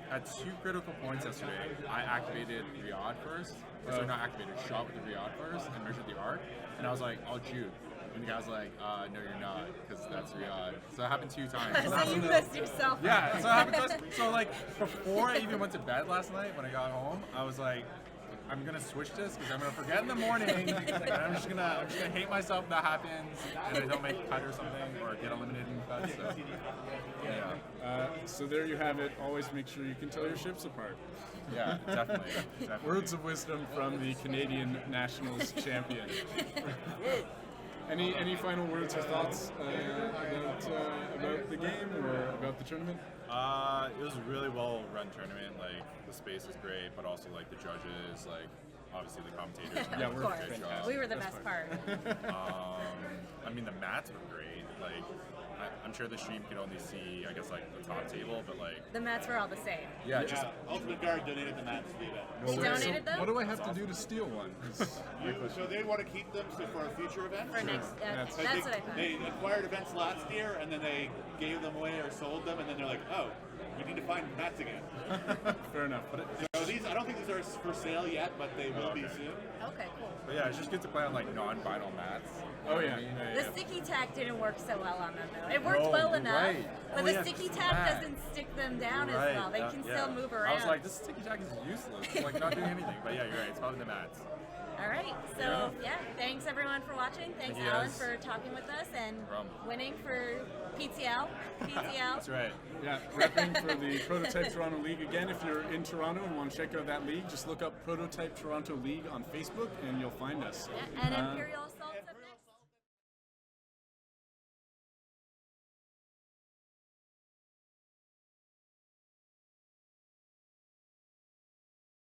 At 2 critical points yesterday, I activated Riyadh first. So not activated, shot with the Riyadh first and measured the arc. And I was like, I'll juke. And the guy's like, no, you're not, because mats, Riyadh. So it happened 2 times. So you missed yourself. Yeah, so it happened to us. So like before I even went to bed last night, when I got home, I was like, I'm gonna switch this because I'm gonna forget in the morning, and I'm just gonna hate myself if that happens, and I don't make a cut or something, or get eliminated in cuts. So, yeah, So there you have it. Always make sure you can tell your ships apart. yeah, definitely. Words of wisdom from the Canadian Nationals champion. Any final words or thoughts about the game or about the tournament? It was a really well run tournament. Like the space is great, but also like the judges, like obviously the commentators. Yeah, Of we're course. fantastic. We were the best part. I mean, the mats were great. Like I'm sure the stream could only see, I guess, like the top table, but like The mats were all the same. yeah, just Ultimate Guard donated the mats to the event. They donated them? What do I have to do to steal one? So they want to keep them for a future event? For next, That's- that's what I thought. They acquired events last year, and then they gave them away or sold them, and then they're like, oh, we need to find mats again. Fair enough. But So these, I don't think these are for sale yet, but they will be soon. Okay, cool. but yeah, it's just good to play on like non-vinyl mats. oh yeah. The sticky tack didn't work so well on them though. It worked Oh, well you're enough, right. but Oh, the yeah, sticky it's tack that. doesn't stick them down Right, as well. They can still move around. I was like, this sticky jack is useless. It's like not doing anything. But yeah, you're right. It's probably the mats. All right, so yeah, thanks everyone for watching. Thanks Thank you, Alan guys. for talking with us and No problem. winning for PTL. That's right. Yeah, repping for the Prototype Toronto League. Again, if you're in Toronto and want to check out that league, just look up Prototype Toronto League on Facebook and you'll find us. Yeah, and Imperial